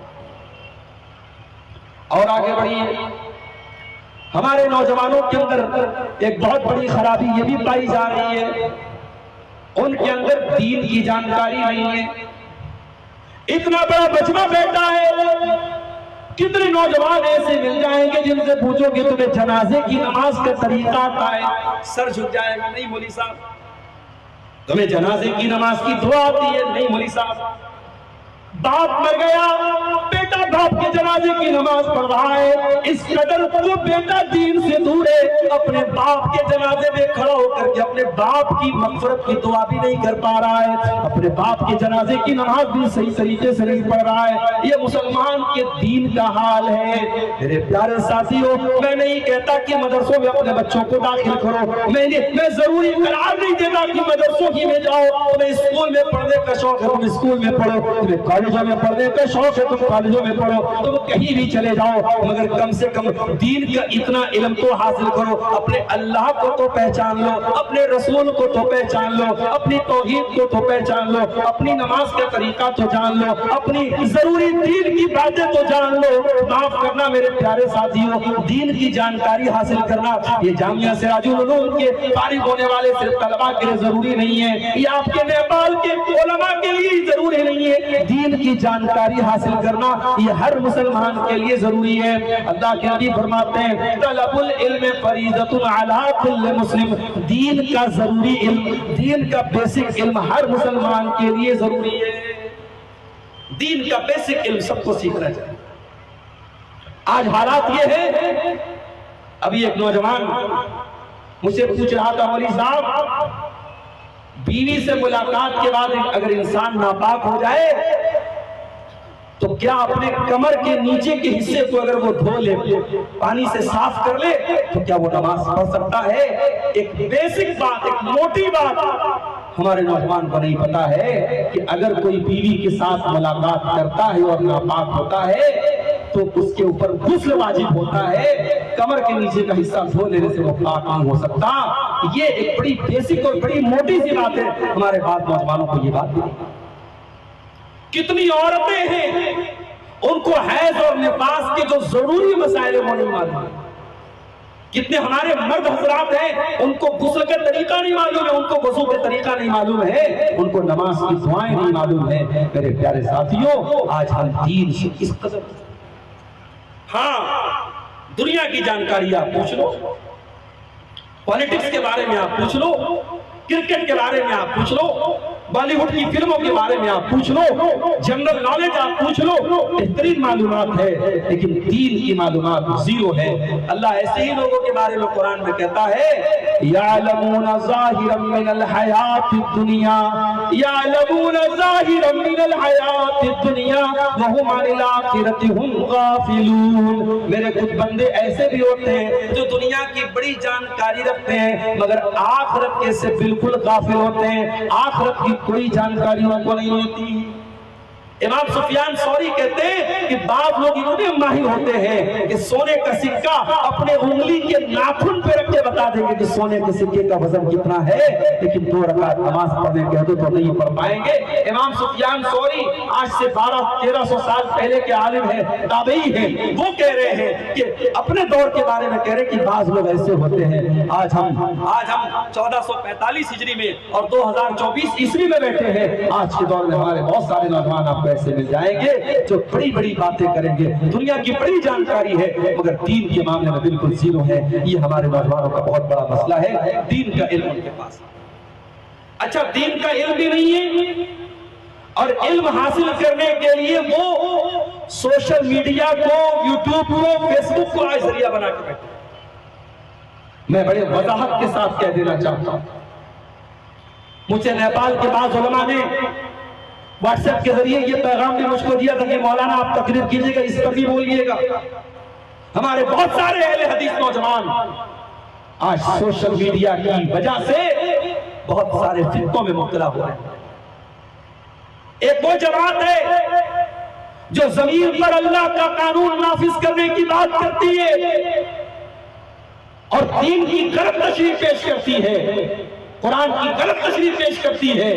اور آگے بڑھیے. ہمارے نوجوانوں کے اندر ایک بہت بڑی خرابی یہ بھی پائی جا رہی ہے, ان کے اندر دین کی جانکاری نہیں ہے. اتنا بڑا بچہ بیٹا ہے, کتنے نوجوان ایسے مل جائیں گے جن سے پوچھو کہ تمہیں جنازے کی نماز کا طریقہ آتا ہے, سر جھک جائے گا, نہیں مولوی صاحب. تمہیں جنازے کی نماز کی دعا آتی ہے, نہیں مولوی صاحب. باپ مر گیا, بیٹا باپ کے جنازے کی نماز پڑھ رہا ہے. اس قدر وہ بیٹا دین سے دور ہے, اپنے باپ کے جنازے میں کھڑا ہو کر کے اپنے باپ کی مغفرت کی دعا بھی نہیں کر پا رہا ہے, اپنے باپ کے جنازے کی نماز بھی صحیح طریقے سے نہیں پڑھ رہا ہے. یہ مسلمان کے دین کا حال ہے. میرے پیارے ساتھیوں, میں نہیں کہتا کہ مدرسوں میں اپنے بچوں کو داخل کرو, میں ضروری قرار نہیں دیتا کہ مدرسوں ہی میں جاؤ. تمہیں اسکول میں پڑھنے کا شوق ہے تم اسکول میں پڑھو, تمہیں کالجوں میں پڑھنے کا شوق ہے تم کالجوں میں پڑھو, تم کہیں بھی چلے جاؤ, مگر کم سے کم دین کا اتنا علم تو حاصل کرو. اپنے اللہ کو تو پہچان لو, اپنے رسول کو تو پہچان لو, اپنی توحید کو تو پہچان لو, اپنی نماز کا طریقہ تو جان لو, اپنی ضروری دین کی باتیں تو جان لو. معاف کرنا میرے پیارے ساتھیوں, دین کی جانکاری حاصل کرنا یہ جامعہ سراج العلوم کے فارغ ہونے والے صرف طلباء کے لیے ضروری نہیں ہے, یہ آپ کے نیپال کے علماء کے لیے ضروری نہیں ہے. دین کی جانکاری حاصل کرنا یہ ہر مسلمان کے لیے ضروری ہے. اللہ کے نبی فرماتے ہیں طلب العلم فریضۃ علی کل مسلم, دین کا ضروری علم, دین کا بیسک علم ہر مسلمان کے لیے ضروری ہے. دین کا بیسک علم سب کو سیکھنا چاہیے. آج حالات یہ ہے, ابھی ایک نوجوان مجھ سے پوچھ رہا تھا, مولوی صاحب بیوی سے ملاقات کے بعد اگر انسان ناپاک ہو جائے تو کیا اپنے کمر کے نیچے کے حصے کو اگر وہ دھو لے, پانی سے صاف کر لے, تو کیا وہ نماز پڑھ سکتا ہے؟ ایک بیسک بات, ایک موٹی بات ہمارے نوجوان کو نہیں پتا ہے کہ اگر کوئی بیوی کے ساتھ ملاقات کرتا ہے اور ناپاک ہوتا ہے تو اس کے اوپر غسل واجب ہوتا ہے, کمر کے نیچے کا حصہ دھو لینے سے وہ پاک نہیں ہو سکتا. یہ ایک بڑی بیسک اور بڑی موٹی سی بات ہے, ہمارے بعض نوجوانوں کو یہ بات نہیں. کتنی عورتیں ہیں ان کو حیض اور نفاس کے جو ضروری مسائل وہ نہیں معلوم, کتنے ہمارے مرد حضرات ہیں ان کو غسل کا طریقہ نہیں معلوم ہے, ان کو وضو کا طریقہ نہیں معلوم ہے, ان کو نماز کی دعائیں نہیں معلوم ہے. میرے پیارے ساتھیوں, آج ہم دین سے کس قدر, ہاں دنیا کی جانکاری آپ پوچھ لو, پالیٹکس کے بارے میں آپ پوچھ لو, کرکٹ کے بارے میں آپ پوچھ لو, بالی ووڈ کی فلموں کے بارے میں آپ پوچھ لو, جنرل نالج آپ پوچھ لو, بہترین معلومات ہے, لیکن دین کی معلومات زیرو ہے. اللہ ایسے ہی لوگوں کے بارے میں قرآن میں کہتا ہے یعلمون ظاہرا من الحیات الدنیا, یعلمون ظاہرا من الحیات الدنیا وہم عن الآخرۃ ہم غافلون. میرے کچھ بندے ایسے بھی ہوتے ہیں جو دنیا کی بڑی جانکاری رکھتے ہیں مگر آخرت کے سے بالکل غافل ہوتے ہیں, آخرت کی کوئی جانکاری ان کو نہیں ہوتی. امام سفیان ثوری کہتے ہیں کہ بعض لوگ انہوں نے ماہر ہوتے ہیں کہ سونے کا سکہ اپنے انگلی کے ناخن پہ رکھ کے بتا دیں گے کہ سونے کے سکے کا وزن کتنا ہے, لیکن 2 رکعت نماز پڑھنے کہہ دو تو نہیں پڑھ پائیں گے. امام سفیان ثوری آج سے 1200-1300 سال پہلے کے عالم ہیں, تابعی ہیں, وہ کہہ رہے ہیں کہ اپنے دور کے بارے میں کہہ رہے ہیں کہ بعض لوگ ایسے ہوتے ہیں. آج ہم 1445 ہجری میں اور 2024 عیسوی میں بیٹھے ہیں. آج کے دور میں ہمارے بہت سارے نوجوان آپ ایسے مل جائیں گے جو بڑی بڑی باتیں کریں گے, دنیا کی بڑی جانکاری ہے مگر دین کے معاملے میں بالکل زیرو ہے. یہ ہمارے نوجوانوں کا بہت بڑا مسئلہ ہے, دین کا علم ان کے پاس. اچھا دین کا علم بھی نہیں ہے, اور علم حاصل کرنے کے لیے وہ سوشل میڈیا کو, یوٹیوب کو, فیس بک کو آج ذریعہ بنا کے بیٹھے. میں بڑے وضاحت کے ساتھ کہہ دینا چاہتا ہوں, مجھے نیپال کے بعض علماء نے واٹس ایپ کے ذریعے یہ پیغام بھی مجھ کو دیا تھا کہ مولانا آپ تقریر کیجئے گا, اس پر بھی بولیے گا. ہمارے بہت سارے اہل حدیث نوجوان آج سوشل میڈیا کی وجہ سے بہت سارے فتنوں میں مبتلا ہو رہے ہیں. ایک وہ جماعت ہے جو زمین پر اللہ کا قانون نافذ کرنے کی بات کرتی ہے اور دین کی غلط تشریح پیش کرتی ہے, قرآن کی غلط تشریح پیش کرتی ہے,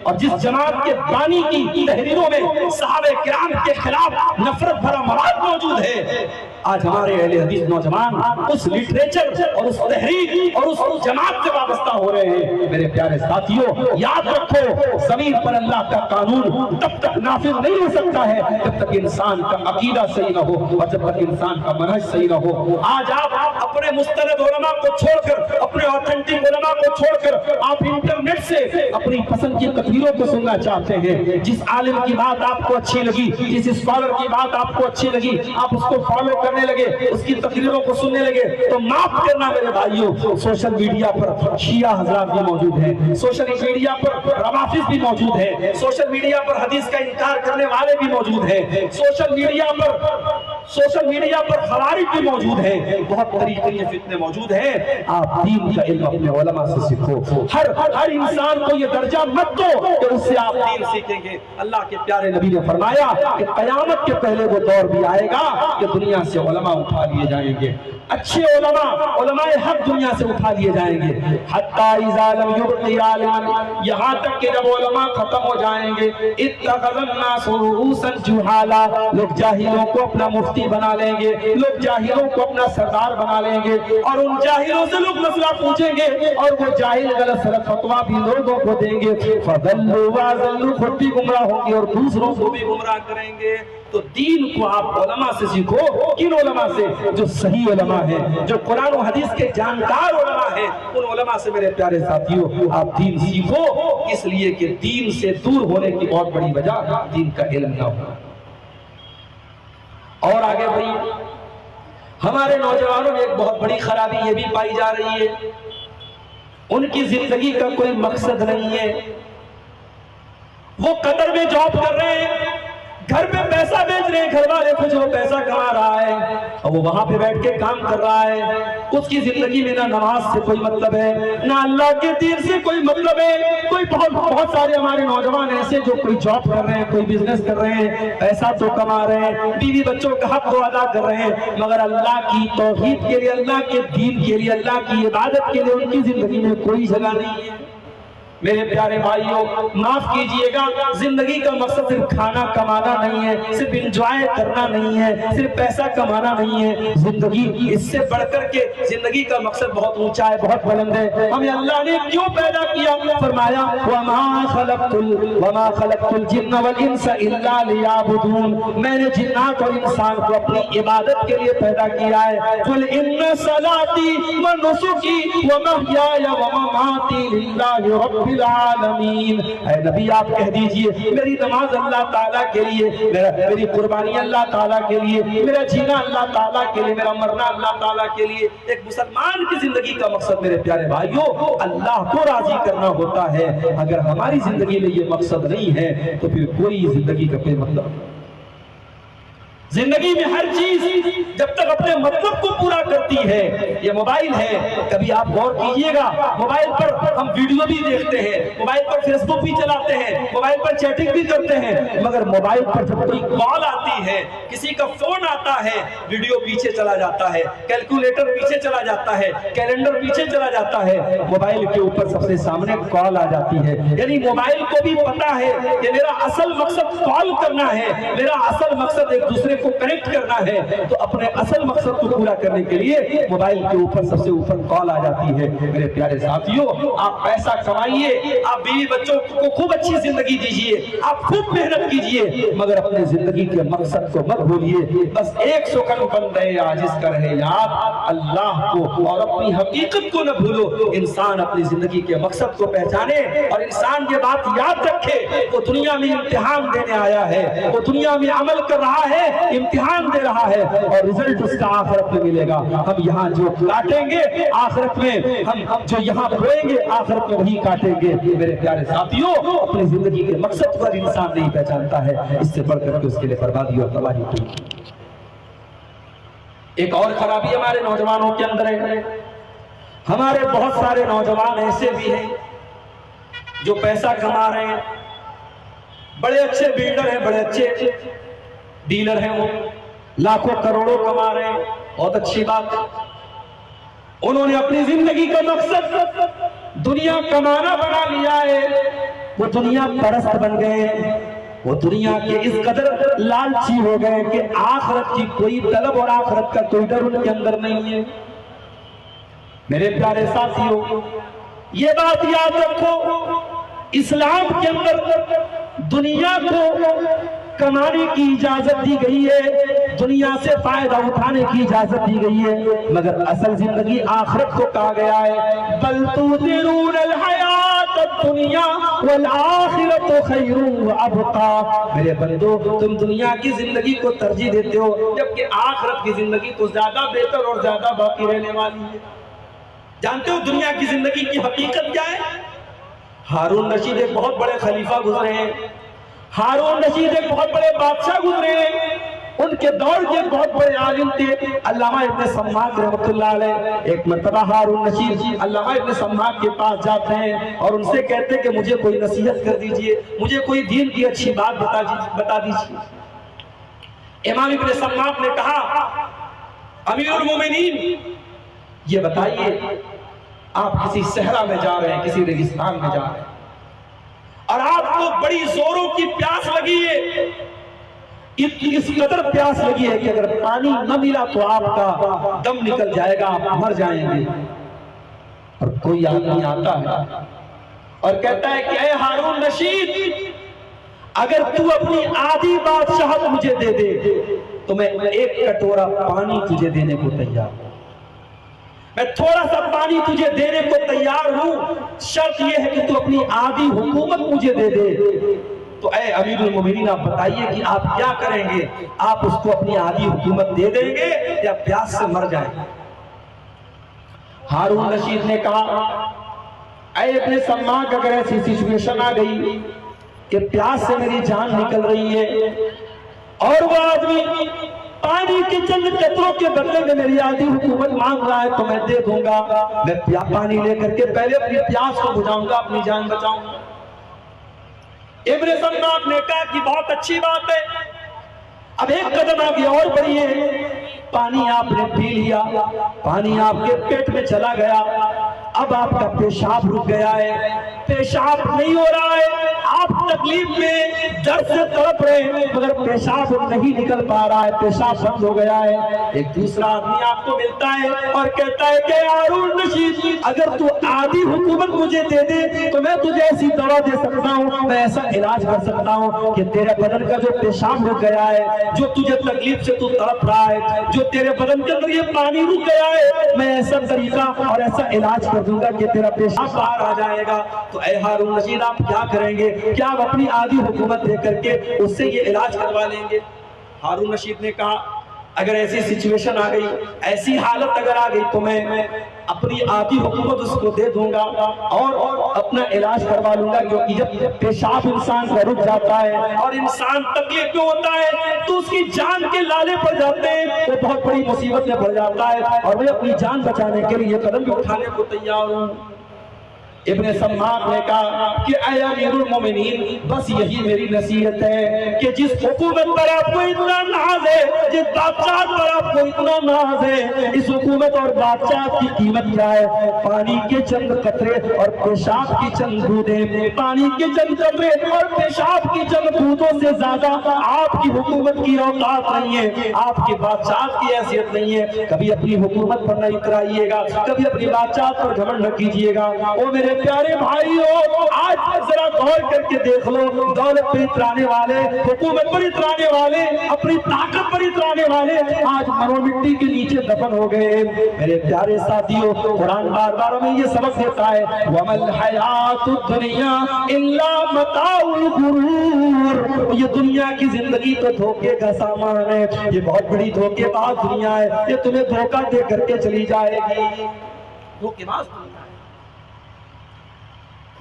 اور جس جماعت کے بانی کی تحریروں میں صحابہ کرام کے خلاف نفرت بھرا مواد موجود ہے, آج ہمارے اہل حدیث نوجوان اس لٹریچر اور اس تحریر اور اس جماعت سے وابستہ ہو رہے ہیں. میرے پیارے ساتھیوں, یاد رکھو زمین پر اللہ کا قانون تب تک نافذ نہیں ہو سکتا ہے جب تک انسان کا عقیدہ صحیح نہ ہو اور جب تک انسان کا منہج صحیح نہ ہو. آج آپ اپنے مستند علماء کو چھوڑ کر, اپنے اوتھینٹک علماء کو چھوڑ کر آپ انٹرنیٹ سے اپنی پسند کی تقریروں کو سننا چاہتے ہیں. جس عالم کی بات آپ کو اچھی لگی, جس اسکالر کی بات آپ کو اچھی لگی, آپ اس کو فالو کرنے لگے, اس کی تقریروں کو سننے لگے, تو معاف کرنا میرے بھائیوں, سوشل میڈیا پر شیعہ حضرات بھی موجود ہیں, سوشل میڈیا پر روافض بھی موجود ہیں, سوشل میڈیا پر حدیث کا انکار کرنے والے بھی موجود ہیں, سوشل میڈیا پر خوارج بھی موجود ہیں, بہت طریقے کے فتنے موجود ہیں. آپ دین کا علم اپنے علماء سے سیکھو. ہر انسان کو یہ درجہ مت دو کہ اس سے آپ دین سیکھیں گے. اللہ کے پیارے نبی نے فرمایا کہ قیامت کے پہلے وہ دور بھی آئے گا کہ دنیا سے علماء اٹھا لیے جائیں گے, اچھے علماء حق دنیا سے اٹھا لیے جائیں گے. حتی اذا لم یبق عالما, یہاں تک کہ جب علماء ختم ہو جائیں گے, اتخذ الناس رؤوسا جہالا, لوگ جاہلوں کو اپنا مفتی بنا لیں گے, لوگ جاہلوں کو اپنا سردار بنا لیں گے, اور ان جاہلوں سے لوگ مسئلہ پوچھیں گے اور وہ جاہل غلط سلط فتویٰ بھی لوگوں کو دیں گے. فضلوا واضلوا, خود بھی گمراہ ہوں گے اور دوسروں کو بھی گمراہ کریں گے. تو دین کو آپ علماء سے سیکھو. کن علماء سے؟ جو صحیح علماء ہیں, جو قرآن و حدیث کے جانکار علماء ہیں, ان علماء سے میرے پیارے ساتھیوں آپ دین سیکھو, اس لیے کہ دین سے دور ہونے کی بہت بڑی وجہ دین کا علم نہ ہونا. اور آگے بڑھی, ہمارے نوجوانوں میں ایک بہت بڑی خرابی یہ بھی پائی جا رہی ہے, ان کی زندگی کا کوئی مقصد نہیں ہے. وہ قطر میں جاب کر رہے ہیں, گھر پہ پیسہ بیچ رہے ہیں, گھر والے کچھ وہ پیسہ کما رہا ہے اور وہ وہاں پہ بیٹھ کے کام کر رہا ہے. اس کی زندگی میں نہ نماز سے کوئی مطلب ہے, نہ اللہ کے دین سے کوئی مطلب ہے. کوئی بہت سارے ہمارے نوجوان ایسے جو کوئی جاب کر رہے ہیں, کوئی بزنس کر رہے ہیں, پیسہ تو کما رہے ہیں, بیوی بچوں کا حق کو ادا کر رہے ہیں, مگر اللہ کی توحید کے لیے, اللہ کے دین کے لیے, اللہ کی عبادت کے لیے ان کی زندگی میں کوئی جگہ نہیں ہے. میرے پیارے بھائیوں معاف کیجئے گا, زندگی کا مقصد صرف کھانا کمانا نہیں ہے, صرف انجوائے کرنا نہیں ہے, صرف پیسہ کمانا نہیں ہے. زندگی اس سے بڑھ کر کے زندگی کا مقصد بہت اونچا ہے, بہت بلند ہے. ہمیں اللہ نے کیوں پیدا کیا؟ فرمایا وَمَا خَلَقْتُ الْجِنَّ وَالْإِنسَ إِلَّا لِيَعْبُدُونَ, میں نے جنات اور انسان کو اپنی عبادت کے لیے پیدا کیا ہے. قُلْ إِنَّ صَلَاتِي وَنُسُكِي وَمَحْيَايَ وَمَمَاتِي لِلَّهِ رَبِّ العالمین. اے نبی آپ کہہ دیجئے میری نماز اللہ تعالیٰ کے لیے, میری قربانی اللہ تعالیٰ کے لیے, میرا جینا اللہ تعالیٰ کے لیے, میرا مرنا اللہ تعالیٰ کے لیے. ایک مسلمان کی زندگی کا مقصد میرے پیارے بھائیوں اللہ کو راضی کرنا ہوتا ہے. اگر ہماری زندگی میں یہ مقصد نہیں ہے تو پھر کوئی زندگی کا کوئی مطلب نہیں. زندگی میں ہر چیز جب تک اپنے مطلب کو پورا کرتی ہے, یہ موبائل ہے, کبھی آپ غور کیجئے گا, موبائل پر ہم ویڈیو بھی دیکھتے ہیں, موبائل پر فیس بک بھی چلاتے ہیں, موبائل پر چیٹنگ بھی کرتے ہیں, مگر موبائل پر جب کوئی کال آتی ہے, کسی کا فون آتا ہے, ویڈیو پیچھے چلا جاتا ہے, کیلکولیٹر پیچھے چلا جاتا ہے, کیلنڈر پیچھے چلا جاتا ہے, موبائل کے اوپر سب سے سامنے کال آ جاتی ہے. یعنی موبائل کو بھی پتا ہے کہ میرا اصل مقصد کال کرنا ہے, میرا اصل مقصد ایک دوسرے کو کنیکٹ کرنا ہے تو اپنے اصل مقصد کو پورا کرنے کے لیے موبائل کے اوپر سب سے اوپر کال آ جاتی ہے۔ میرے پیارے ساتھیوں، آپ پیسہ کمائیے، آپ بیوی بچوں کو خوب اچھی زندگی دیجیے، آپ خوب محنت کیجیے، مگر اپنے زندگی کے مقصد کو مت بھولیے۔ بس ایک سکن بن رہے عاجز کا رہے یاد اللہ کو، اور اپنی حقیقت کو نہ بھولو۔ انسان اپنی زندگی کے مقصد کو پہچانے اور انسان یہ بات یاد رکھے، وہ دنیا میں امتحان دینے آیا ہے، وہ دنیا میں عمل کر رہا ہے، امتحان دے رہا ہے، اور رزلٹ اس کا آخرت میں ملے گا۔ ہم یہاں جو کاٹیں گے آخرت میں، ہم جو یہاں بوئیں گے آخرت میں وہی کاٹیں گے۔ میرے پیارے ساتھیوں، اپنی زندگی کے مقصد پر انسان نہیں پہچانتا ہے، اس سے بڑھ کر کے اس کے لیے بربادی اور تباہی کی۔ ایک اور خرابی ہمارے نوجوانوں کے اندر ہے، ہمارے بہت سارے نوجوان ایسے بھی ہیں جو پیسہ کما رہے ہیں، بڑے اچھے بلڈر ہیں، بڑے اچھے ڈیلر ہیں، وہ لاکھوں کروڑوں کما رہے ہیں، بہت اچھی بات ہے۔ انہوں نے اپنی زندگی کا مقصد دنیا کمانا بنا لیا ہے، وہ دنیا پرست بن گئے ہیں، وہ دنیا کے اس قدر لالچی ہو گئے کہ آخرت کی کوئی طلب اور آخرت کا کوئی ڈر ان کے اندر نہیں ہے۔ میرے پیارے ساتھیوں، یہ بات یاد رکھو، اسلام کے اندر دنیا کو کمانے کی اجازت دی گئی ہے، دنیا سے فائدہ اٹھانے کی اجازت دی گئی ہے، مگر اصل زندگی آخرت کو کہا گیا ہے۔ بل تؤثرون الحیات الدنیا والآخرۃ خیر وابقی۔ میرے بندو، تم دنیا کی زندگی کو ترجیح دیتے ہو، جبکہ آخرت کی زندگی تو زیادہ بہتر اور زیادہ باقی رہنے والی ہے۔ جانتے ہو دنیا کی زندگی کی حقیقت کیا ہے؟ ہارون رشید ایک بہت بڑے خلیفہ گزرے ہیں، ہارون رشید ایک بہت بڑے بادشاہ گزرے ہیں، ان کے دور کے بہت بڑے عالم تھے علامہ ابن سماک رحمۃ اللہ علیہ۔ ایک مرتبہ ہارون رشید علامہ ابن سماک کے پاس جاتے ہیں اور ان سے کہتے ہیں کہ مجھے کوئی نصیحت کر دیجئے، مجھے کوئی دین کی اچھی بات بتا دیجئے۔ امام ابن سماک نے کہا، امیر المومنین، یہ بتائیے آپ کسی صحرا میں جا رہے ہیں، کسی ریگستان میں جا رہے ہیں، اور آپ کو بڑی زوروں کی پیاس لگی ہے، اس قدر پیاس لگی ہے کہ اگر پانی نہ ملا تو آپ کا دم نکل جائے گا، آپ مر جائیں گے۔ اور کوئی آدمی آتا ہے اور کہتا ہے کہ اے ہارون رشید، اگر تو اپنی آدھی بادشاہت مجھے دے دے تو میں ایک کٹورا پانی تجھے دینے کو تیار ہوں، میں تھوڑا سا پانی تجھے دینے کو تیار ہوں، شرط یہ ہے کہ تو اپنی آدھی حکومت مجھے دے دے۔ تو اے امیر المومنین، آپ بتائیے کہ آپ کیا کریں گے؟ آپ اس کو اپنی آدھی حکومت دے دیں گے یا پیاس سے مر جائیں گے؟ ہارون رشید نے کہا، اے ابن سماک، اگر ایسی سچویشن آ گئی کہ پیاس سے میری جان نکل رہی ہے اور وہ آدمی پانی کے چند قطروں کے بدلے میں میری آدھی حکومت مانگ رہا ہے تو میں دے دوں گا، میں پانی لے کر کے پہلے اپنی پیاس کو بجھاؤں گا، اپنی جان بچاؤں گا۔ ابن سماک نے کہا کہ بہت اچھی بات ہے، اب ایک قدم آگے اور بڑھیے، پانی آپ نے پی لیا، پانی آپ کے پیٹ میں چلا گیا، اب آپ کا پیشاب رک گیا ہے، پیشاب نہیں ہو رہا ہے، آپ تکلیف میں درد سے تڑپ رہے ہیں مگر پیشاب نہیں نکل پا رہا ہے، پیشاب بند ہو گیا ہے۔ ایک دوسرا آدمی آپ کو ملتا ہے اور کہتا ہے کہ ہارون رشید، اگر تو آدھی حکومت مجھے دے دے تو میں تجھے ایسی دوا دے سکتا ہوں، میں ایسا علاج کر سکتا ہوں کہ تیرے بدن کا جو پیشاب رک گیا ہے، جو تجھے تکلیف سے تو تڑپ رہا ہے، جو تیرے بدن کے اندر یہ پانی رک گیا ہے، میں ایسا طریقہ اور ایسا علاج کر دوں گا کہ تیرا پیشاب باہر آ جائے گا۔ تو اے ہارون رشید، آپ کیا کریں گے؟ کیا آپ اپنی آدھی حکومت دے کر کے اس سے یہ علاج کروا لیں گے؟ ہارون رشید نے کہا، اگر ایسی سچویشن آ گئی، ایسی حالت اگر آ گئی تو میں اپنی آدھی حکومت اس کو دے دوں گا اور اپنا علاج کروا لوں گا، کیونکہ جب پیشاب انسان کا رک جاتا ہے اور انسان تکلیف میں ہوتا ہے تو اس کی جان کے لالے پڑ جاتے ہیں، وہ بہت بڑی مصیبت میں پڑ جاتا ہے، اور میں اپنی جان بچانے کے لیے قدم بھی اٹھانے کو تیار ہوں۔ ابن سماک نے کہا کہ اے امیر المومنین بس یہی میری نصیحت ہے کہ جس حکومت پر آپ کو اتنا ناز ہے، جس بادشاہ پر آپ کو اتنا ناز ہے، اس حکومت اور بادشاہ کی قیمت کیا ہے؟ پانی کے چند قطرے اور پیشاب کی چند بوندیں، پانی کے چند قطرے اور پیشاب کی چند بوندوں سے زیادہ آپ کی حکومت کی اوقات نہیں ہے، آپ کی بادشاہ کی حیثیت نہیں ہے۔ کبھی اپنی حکومت پر نہ اترائیے گا، کبھی اپنی بادشاہ پر گھمنڈ نہ کیجیے گا۔ او میرے پیارے بھائیو، آج ذرا غور کر کے دیکھ لو، دولت پر اترانے والے، حکومت پر اترانے والے، اپنی طاقت پر اترانے والے آج مرو مٹی کے نیچے دفن ہو گئے۔ میرے پیارے ساتھیو، قرآن بار بار ہمیں یہ سبق دیتا ہے وَمَا الْحَيَاةُ الدُّنْيَا إِلَّا مَتَاعُ الْغُرُورِ، یہ دنیا کی زندگی تو دھوکے کا سامان ہے، یہ بہت بڑی دھوکے باز دنیا ہے، یہ تمہیں دھوکہ دے کر کے چلی جائے گی۔ دھوکے باز دنیا ہے،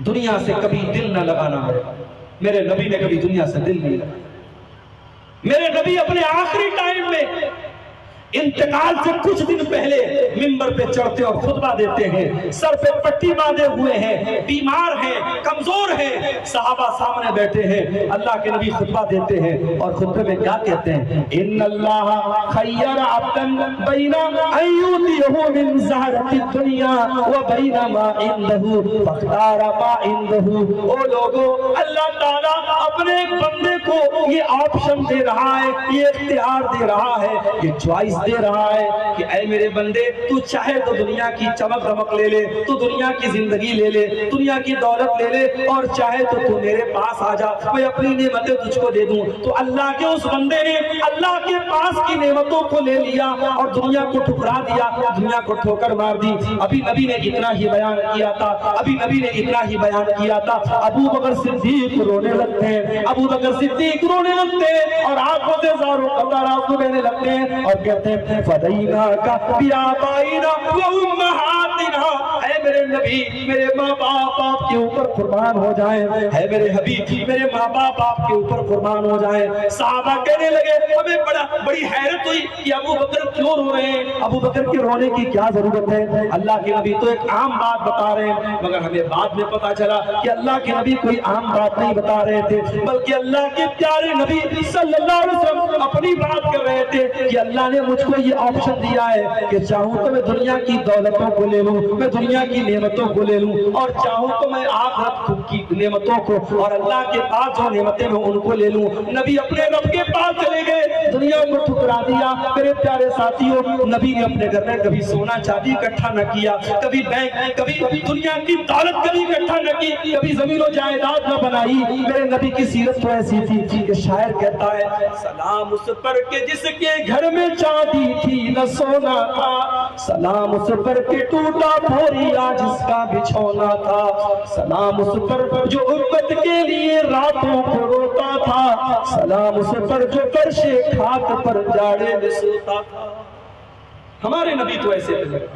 دنیا سے کبھی دل نہ لگانا ہے۔ میرے نبی نے کبھی دنیا سے دل نہیں لگانا۔ میرے نبی اپنے آخری ٹائم میں انتقال سے کچھ دن پہلے منبر پہ چڑھتے اور خطبہ دیتے ہیں، سر پہ پٹی باندھے ہوئے ہیں، بیمار ہیں، کمزور ہیں، صحابہ سامنے بیٹھے ہیں، اللہ کے نبی خطبہ دیتے ہیں اور خطبے میں کیا کہتے ہیں؟ ان اللہ خیر عبدا بین ان یؤتیہ من زہرۃ الدنیا وبین ما عنده فاختار ما عنده۔ او لوگو، اللہ تعالیٰ اپنے ایک بندے کو یہ آپشن دے رہا ہے، یہ اختیار دے رہا ہے، یہ چوائس دے رہا ہے کہ اے میرے بندے، تو چاہے تو دنیا کی چمک دمک لے لے، تو دنیا کی زندگی لے لے، دنیا کی دولت لے لے، اور چاہے تو میرے پاس آ جا، میں اپنی نعمتیں تجھ کو دے دوں۔ تو اللہ کے اس بندے نے اللہ کے پاس کی نعمتوں کو لے لیا اور دنیا کو ٹھکرا دیا، دنیا کو ٹھوکر مار دی۔ ابھی نبی نے اتنا ہی بیان کیا تھا، ابو بکر صدیق رونے لگتے ہیں، ابو بکر صدیق رونے لگتے ہیں اور آنکھوں سے زاروں قطرات آنسو بہنے لگتے ہیں اور کہتے ہیں فدیناک بآبائنا وامہاتنا، اے میرے نبی، میرے ماں باپ آپ کے اوپر قربان ہو جائیں، اے میرے حبیب، میرے ماں باپ آپ کے اوپر قربان ہو جائیں۔ صحابہ کہنے لگے، ہمیں بڑی حیرت ہوئی کہ ابو بکر کیوں رو رہے ہیں، ابو بکر کے رونے کی کیا ضرورت ہے؟ اللہ کے نبی تو ایک عام بات بتا رہے ہیں، مگر ہمیں بعد میں پتا چلا کہ اللہ کے نبی کوئی عام بات نہیں بتا رہے تھے، بلکہ اللہ کے پیارے نبی صلی اللہ علیہ وسلم اپنی بات کر رہے تھے کہ اللہ نے مجھ کو یہ آپشن دیا ہے کہ چاہوں تو میں دنیا کی دولتوں کو لے لوں، میں دنیا کی نعمتوں کو لے لوں، اور چاہوں تو میں آخرت کی نعمتوں کو اور اللہ کے پاس جو نعمتیں میں ان کو لے لوں۔ نبی اپنے رب کے پاس چلے گئے، دنیا کو ٹھکرا دیا۔ میرے پیارے ساتھیوں، نبی نے اپنے گھر میں کبھی سونا چاندی اکٹھا نہ کیا، کبھی بینک، کبھی دنیا کی دولت کبھی اکٹھا نہ کی، کبھی زمین و جائیداد نہ بنائی۔ میرے نبی کی سیرت تو ایسی تھی کہ شاعر کہتا ہے سلام اس پر کے جس کے گھر میں چاندی تھی نہ سونا تھا، سلام اس پر کے ٹوٹا بھوریا جس کا بچھونا تھا، سلام اس پر جو امت کے لیے راتوں کو روتا تھا، سلام اس پر جو فرش خاک پر جاڑے میں سوتا تھا۔ ہمارے نبی تو ایسے تھے،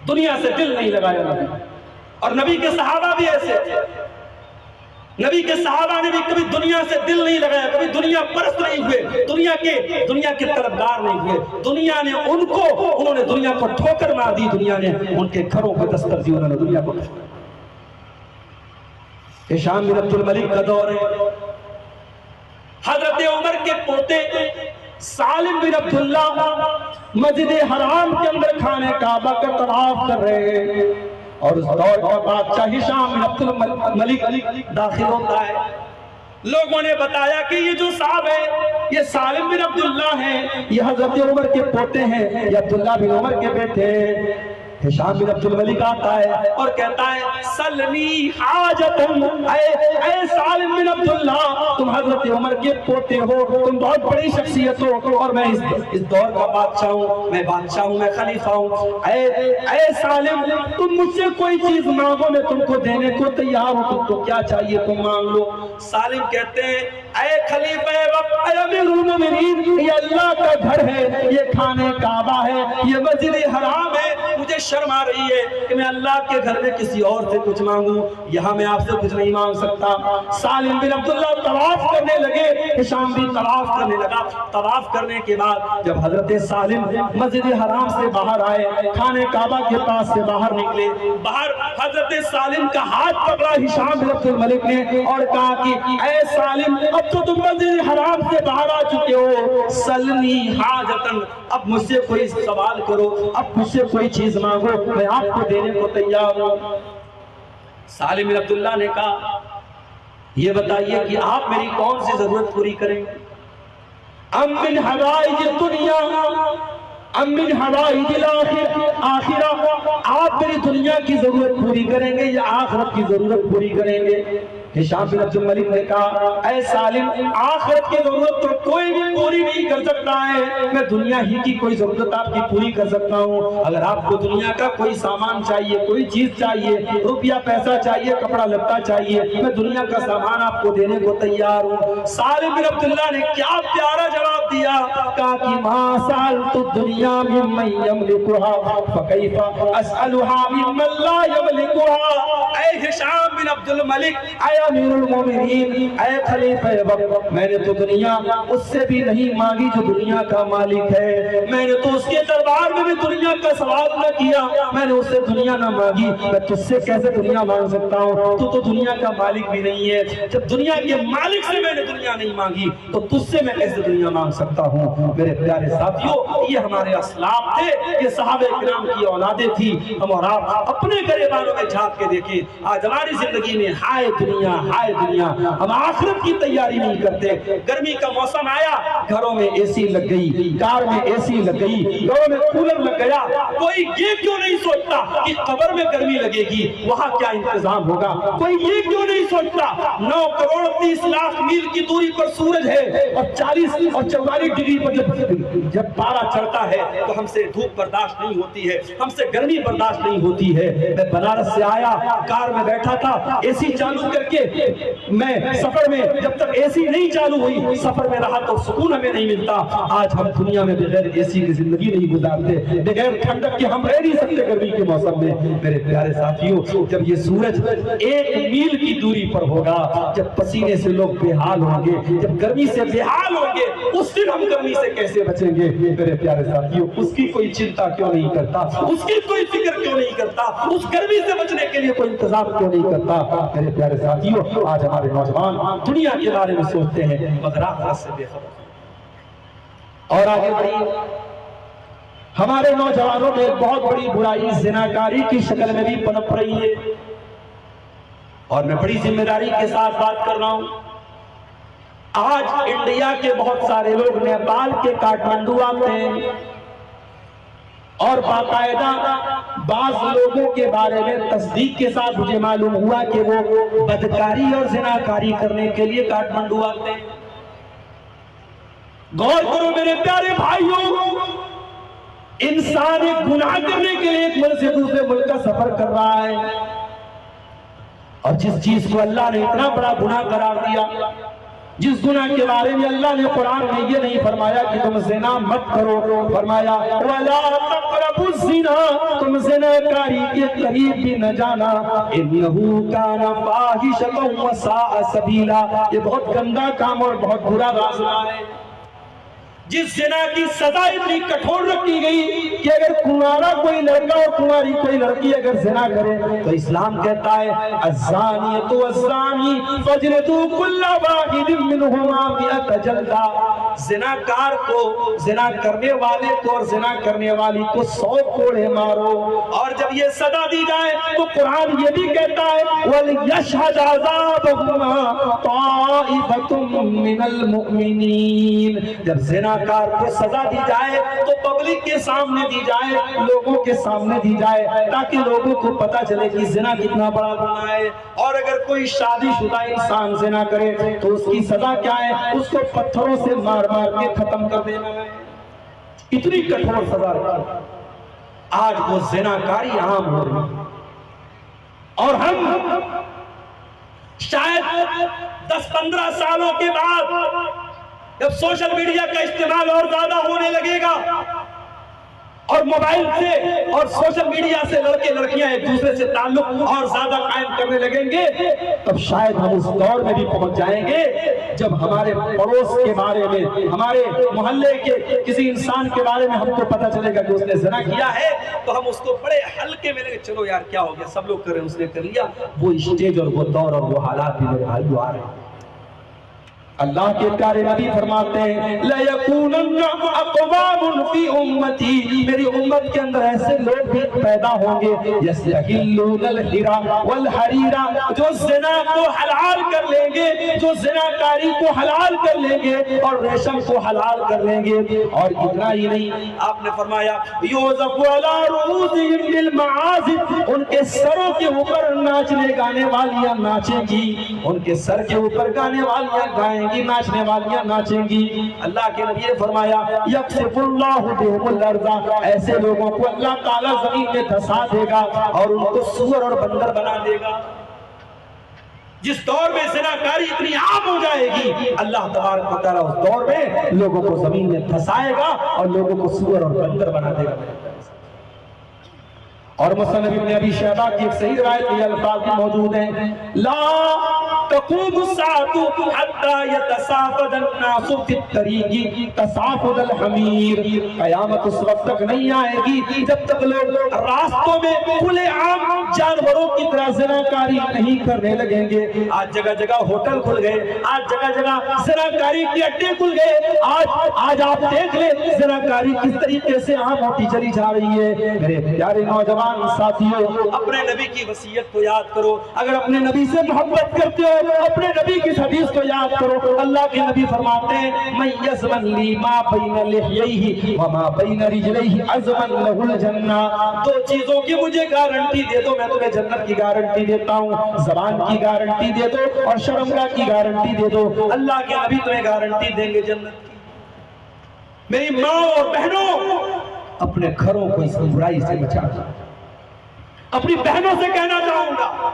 دنیا سے دل نہیں لگایا نبی، اور نبی کے صحابہ بھی ایسے تھے۔ نبی کے صحابہ نے بھی کبھی دنیا سے دل نہیں لگایا، کبھی دنیا پرست نہیں ہوئے، دنیا کے طرفدار نہیں ہوئے۔ دنیا نے انہوں نے دنیا کو ٹھوکر مار دی، دنیا نے ان کے گھروں کو دستر دی، انہوں نے دنیا کو ٹھوکر۔ ہشام بن عبد الملک کا دور ہے، حضرت عمر کے پوتے سالم بن عبداللہ مسجد حرام کے اندر خانہ کعبہ کا طواف کر رہے ہیں، اور اس دور کا بادشاہ ہشام بن عبد الملک داخل ہوتا ہے۔ لوگوں نے بتایا کہ یہ جو صاحب ہے یہ سالم بن عبداللہ ہیں، یہ حضرت عمر کے پوتے ہیں، یہ عبداللہ بن عمر کے بیٹے ہیں۔ ہشام بن عبد الملک آتا ہے اور کہتا ہے سلنی حاجتن، اے سالم بن عبداللہ، تم حضرت عمر کے پوتے ہو، تم بہت بڑی شخصیت ہو، اور میں اس دور کا بادشاہ ہوں، میں خلیفہ ہوں۔ اے سالم، تم مجھ سے کوئی چیز مانگو، میں تم کو دینے کو تیار ہوں، تم کو کیا چاہیے تم مانگ لو۔ سالم کہتے ہیں اے خلیفہ وقت، اے امیر المومنین، یہ اللہ کا گھر ہے، یہ خانہ کعبہ ہے، یہ مسجد حرام ہے، مجھے مجھے شرم آ رہی ہے کہ میں اللہ کے گھر میں کسی اور سے کچھ مانگوں، یہاں میں آپ سے کچھ نہیں مانگ سکتا۔ سالم بن عبداللہ طواف کرنے لگے، ہشام بھی طواف کرنے لگا۔ طواف کرنے کے بعد جب حضرت سالم مسجد حرام سے باہر آئے، خانہ کعبہ کے پاس سے باہر نکلے، باہر حضرت سالم کا ہاتھ پکڑا ہشام بن عبد الملک نے اور کہا کہ اے سالم، اب تو تم مسجد حرام سے باہر آ چکے ہو، سلنی حاجتن، اب مجھ سے کوئی سوال کرو، اب مجھ سے کوئی چیز مانگو، میں آپ کو دینے کو تیار ہوں۔ سالم بن عبداللہ نے کہا یہ بتائیے کہ آپ میری کون سی ضرورت پوری کریں گے؟ ام من حوائج الدنیا ام من حوائج الآخرہ، آپ میری دنیا کی ضرورت پوری کریں گے یا آخرت کی ضرورت پوری کریں گے؟ ہشام بن عبد الملک نے کہا اے سالم، آخرت کی ضرورت تو کوئی بھی پوری نہیں کر سکتا ہے، میں دنیا ہی کی کوئی ضرورت آپ کی پوری کر سکتا ہوں۔ اگر آپ کو دنیا کا کوئی سامان چاہیے، کوئی چیز چاہیے، روپیہ پیسہ چاہیے، کپڑا لتا چاہیے، میں دنیا کا سامان آپ کو دینے کو تیار ہوں۔ سالم بن عبداللہ نے کیا پیارا جواب دیا، کہا کہ ما سألت الدنیا ممن یملکها فکیف اسألها ممن لا یملکها۔ اے ہشام بن عبد الملک، اے امیر المومنین، اے خلیفہ وقت، میں نے تو دنیا اس سے بھی نہیں مانگی جو دنیا کا مالک ہے، میں نے تو اس کے دربار میں بھی دنیا کا سوال نہ کیا، میں نے اس سے دنیا نہ مانگی، میں تجھ سے کیسے دنیا مانگ سکتا ہوں؟ تو دنیا کا مالک بھی نہیں ہے، جب دنیا کے مالک سے میں نے دنیا نہیں مانگی تو تجھ سے میں کیسے دنیا مانگ سکتا ہوں؟ میرے پیارے ساتھیوں، یہ ہمارے اسلاف تھے، یہ صحابہ کرام کی اولادیں تھی۔ ہم اور آپ اپنے گریبانوں میں جھانک کے دیکھیں، آج ہماری زندگی میں ہائے دنیا ہائے دنیا، ہم آخرت کی تیاری نہیں کرتے۔ گرمی کا موسم آیا، گھروں میں اے سی لگ گئی، کار میں اے سی لگ گئی، گھروں میں کولر لگ گیا، کوئی یہ کیوں نہیں سوچتا کہ قبر میں گرمی لگے گی، وہاں کیا انتظام ہوگا؟ کوئی یہ کیوں نہیں سوچتا 9 کروڑ 30 لاکھ میل کی دوری پر سورج ہے اور 40 اور 44 ڈگری پر جب پارا چڑھتا ہے تو ہم سے دھوپ برداشت نہیں ہوتی ہے، ہم سے گرمی برداشت نہیں ہوتی ہے۔ میں بنارس سے آیا، کار میں بیٹھا تھا، اے سی چالو کر کے میں سفر میں، جب تک اے سی نہیں چالو ہوئی سفر میں رہا تو سکون ہمیں نہیں ملتا۔ آج ہم دنیا میں بغیر اے سی کی زندگی نہیں گزارتے، بغیر ٹھنڈک کے ہم رہ نہیں سکتے گرمی کے موسم میں۔ میرے پیارے ساتھیوں، جب یہ سورج 1 میل کی دوری پر ہوگا، جب پسینے سے لوگ بے حال ہوں گے، جب گرمی سے بے حال ہوں گے، اس دن ہم گرمی سے کیسے بچیں گے؟ میرے پیارے ساتھیوں، اس کی کوئی چنتا کیوں نہیں کرتا، اس کی کوئی فکر کیوں نہیں کرتا، اس گرمی سے بچنے کے لیے کوئی انتظام کیوں نہیں کرتا؟ میرے پیارے ساتھیوں، آج ہمارے نوجوان دنیا کے بارے میں سوچتے ہیں مگر آخرت سے بے خبر۔ اور آگے بڑھیے، ہمارے نوجوانوں میں ایک بہت بڑی برائی زناکاری کی شکل میں بھی پنپ رہی ہے، اور میں بڑی ذمہ داری کے ساتھ بات کر رہا ہوں۔ آج انڈیا کے بہت سارے لوگ نیپال کے کاٹمنڈو آتے ہیں اور باقاعدہ بعض لوگوں کے بارے میں تصدیق کے ساتھ مجھے معلوم ہوا کہ وہ بدکاری اور زناکاری کرنے کے لیے کاٹمنڈو آتے ہیں۔ غور کرو میرے پیارے بھائیوں، انسان ایک گناہ کرنے کے لیے ایک ملک سے دوسرے ملک کا سفر کر رہا ہے، اور جس چیز کو اللہ نے اتنا بڑا گناہ قرار دیا، جس گناہ کے بارے میں اللہ نے قرآن میں یہ نہیں فرمایا کہ تم زنا مت کرو، فرمایا وَلَا تَقْرَبُوا الزِّنَا، تم زناکاری کے قریب بھی نہ جانا، إِنَّهُ كَانَ فَاحِشَةً وَسَاءَ سَبِيلًا، یہ بہت گندا کام اور بہت برا راستہ ہے۔ جس زنا کی سزا اتنی کٹھور رکھی گئی کہ اگر کنوارا کوئی لڑکا اور کنواری کوئی لڑکی اگر زنا کرے تو اسلام کہتا ہے الزانیۃ والزانی فاجلدوا کل واحد منہما 100 جلدہ، زناکار کو، زنا کرنے والے کو اور زنا کرنے والی کو 100 کوڑے مارو۔ اور جب یہ سزا دی جائے تو قرآن یہ بھی کہتا ہے وَلْيَشْهَدْ عَذَابَهُمَا طَائِفَةٌ مِّنَ الْمُؤْمِنِينَ، جب زنا کار کو سزا دی جائے تو پبلک کے سامنے دی جائے، لوگوں کے سامنے دی جائے، تاکہ لوگوں کو پتا چلے کہ زنا کتنا بڑا گناہ ہے۔ اور اگر کوئی شادی شدہ انسان زنا کرے تو اس کی سزا کیا ہے؟ اس کو پتھروں سے مار مار کے ختم کر دینا ہے۔ اتنی کٹھور سزا رکھی۔ آج وہ زناکاری عام ہو رہی ہے، اور ہم شاید 10-15 سالوں کے بعد جب سوشل میڈیا کا استعمال اور زیادہ ہونے لگے گا اور موبائل سے اور سوشل میڈیا سے لڑکے لڑکیاں ایک دوسرے سے تعلق اور زیادہ قائم کرنے لگیں گے، تب شاید ہم اس دور میں بھی پہنچ جائیں گے جب ہمارے پڑوس کے بارے میں، ہمارے محلے کے کسی انسان کے بارے میں ہم کو پتہ چلے گا کہ اس نے زنا کیا ہے، تو ہم اس کو بڑے ہلکے میں لیں گے، چلو یار کیا ہو گیا، سب لوگ کر رہے ہیں، اس نے کر لیا۔ وہ اسٹیج اور وہ دور اور وہ حالات بھی میرے بھائیو آ رہے ہیں۔ اللہ کے پیارے نبی فرماتے ہیں لَيَكُونَنَّ أَقْوَامٌ فِي أُمَّتِي، میری امت کے اندر ایسے لوگ بھی پیدا ہوں گے يَسْتَحِلُّونَ الْحِرَا وَالْحَرِيرَ، جو زنا کو حلال کر لیں گے، جو زناکاری کو حلال کر لیں گے اور ریشم کو حلال کر لیں گے۔ اور اتنا ہی نہیں، آپ نے فرمایا يُوزَفُ عَلَىٰ رُؤُوسِهِمْ بِالْمَعَازِفِ، ان کے سروں کے اوپر ناچنے گانے والیاں ناچیں گی، ان کے سر کے اوپر گانے والیاں گائیں گی، ناچنے والیاں ناچیں گی۔ اللہ کے نبی نے فرمایا یکسف اللہ بہم الارض، ایسے لوگوں کو اللہ تعالیٰ زمین میں دھسا دے گا اور ان کو سور اور بندر بنا دے گا۔ جس دور میں زناکاری اتنی عام ہو جائے گی، اللہ تبارک و تعالیٰ اس دور میں لوگوں کو زمین میں دھسائے گا اور لوگوں کو سور اور بندر بنا دے گا۔ اور مصنف ابن ابی شیبہ کی ایک صحیح روایت یہ الفاظ بھی موجود ہیں، لا تقوم الساعة حتى يتسافد الناس في الطريق تسافد الحمیر، قیامت اس وقت تک نہیں آئے گی جب تک لوگ راستوں میں کھلے عام جانوروں کی طرح زناکاری نہیں کرنے لگیں گے۔ آج جگہ جگہ ہوٹل کھل گئے، آج جگہ جگہ زناکاری کی اڈے کھل گئے، آج آپ دیکھ لیں زناکاری کس طریقے سے عام ہوتی چلی جا رہی ہے۔ میرے پیارے نوجوان ساتھیوں، اپنے نبی کی وصیت کو یاد کرو، اگر اپنے نبی سے محبت کرتے ہو اپنے نبی کی حدیث کو یاد کرو۔ اللہ کے نبی فرماتے ہیں مَن يَزْمَنْ لِي مَا بَيْنَ لِحْيَيْهِ وَمَا بَيْنَ رِجْلَيْهِ أَزْمَنْ لَهُ الْجَنَّةِ، دو چیزوں کی مجھے گارنٹی دے دو، میں تمہیں جنت کی گارنٹی دیتا ہوں، زبان کی گارنٹی دے دو اور شرمگاہ کی گارنٹی دے دو۔ اللہ کے نبی تمہیں گارنٹی دیں گے جنت کی۔ میری ماں اور بہنوں، اپنے گھروں کو اس برائی سے بچا دو۔ اپنی بہنوں سے کہنا چاہوں گا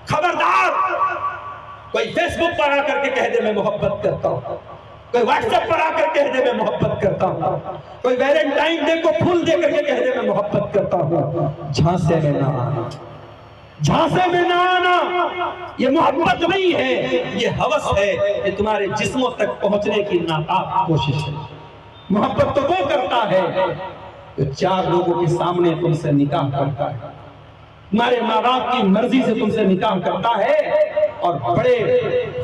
خبردار، کوئی فیس بک پر آ کر کے کہہ دے میں محبت کرتا ہوں، کوئی واٹس ایپ پر آ کر کہہ دے میں محبت کرتا ہوں، کوئی ویلنٹائن ڈے کو پھول دے کر کے کہہ دے میں محبت کرتا ہوں، جھانسے میں نہ آنا، جھانسے میں نہ آنا۔ یہ محبت نہیں ہے، یہ ہوس ہے، یہ تمہارے جسموں تک پہنچنے کی ناپاک کوشش ہے۔ محبت تو وہ کرتا ہے جو چار لوگوں کے سامنے تم سے نکاح کرتا ہے، تمہارے ماں باپ کی مرضی سے تم سے نکاح کرتا ہے اور بڑے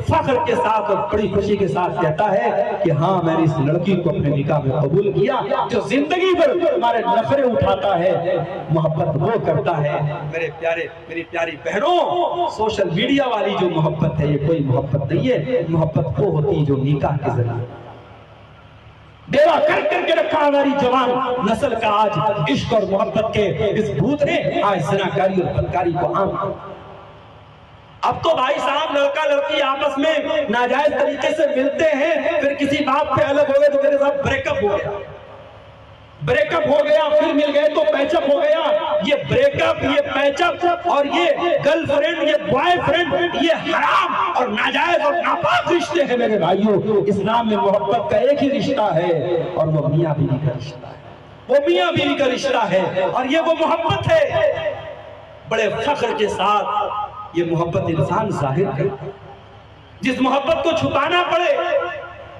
فخر کے ساتھ اور بڑی خوشی کے ساتھ کہتا ہے کہ ہاں میں نے اس لڑکی کو اپنے نکاح میں قبول کیا۔ جو زندگی بھر تمہارے نخرے اٹھاتا ہے، محبت وہ کرتا ہے۔ میرے پیارے میری پیاری بہنوں، سوشل میڈیا والی جو محبت ہے یہ کوئی محبت نہیں ہے، محبت وہ ہوتی ہے جو نکاح کے ذریعے ڈیرا کر کے رکھا ہماری جوان نسل کا آج عشق اور محبت کے اس بھوت نے آج زناکاری اور بدکاری کو عام کر۔ اب تو بھائی صاحب لڑکا لڑکی آپس میں ناجائز طریقے سے ملتے ہیں، پھر کسی بات پہ الگ ہو گئے تو میرے ساتھ بریک اپ ہو گیا، بریک اپ ہو گیا، پھر مل گئے تو پیچ اپ ہو گیا۔ یہ بریک اپ، یہ پیچ اپ اور یہ گرل فرینڈ، یہ بوائے فرینڈ، یہ حرام اور ناجائز اور ناپاک رشتے ہیں میرے بھائیوں۔ اسلام میں محبت کا ایک ہی رشتہ ہے اور وہ میاں بیوی کا رشتہ ہے، وہ میاں بیوی کا رشتہ ہے اور یہ وہ محبت ہے۔ بڑے فخر کے ساتھ یہ محبت انسان ظاہر کرتا ہے۔ جس محبت کو چھپانا پڑے،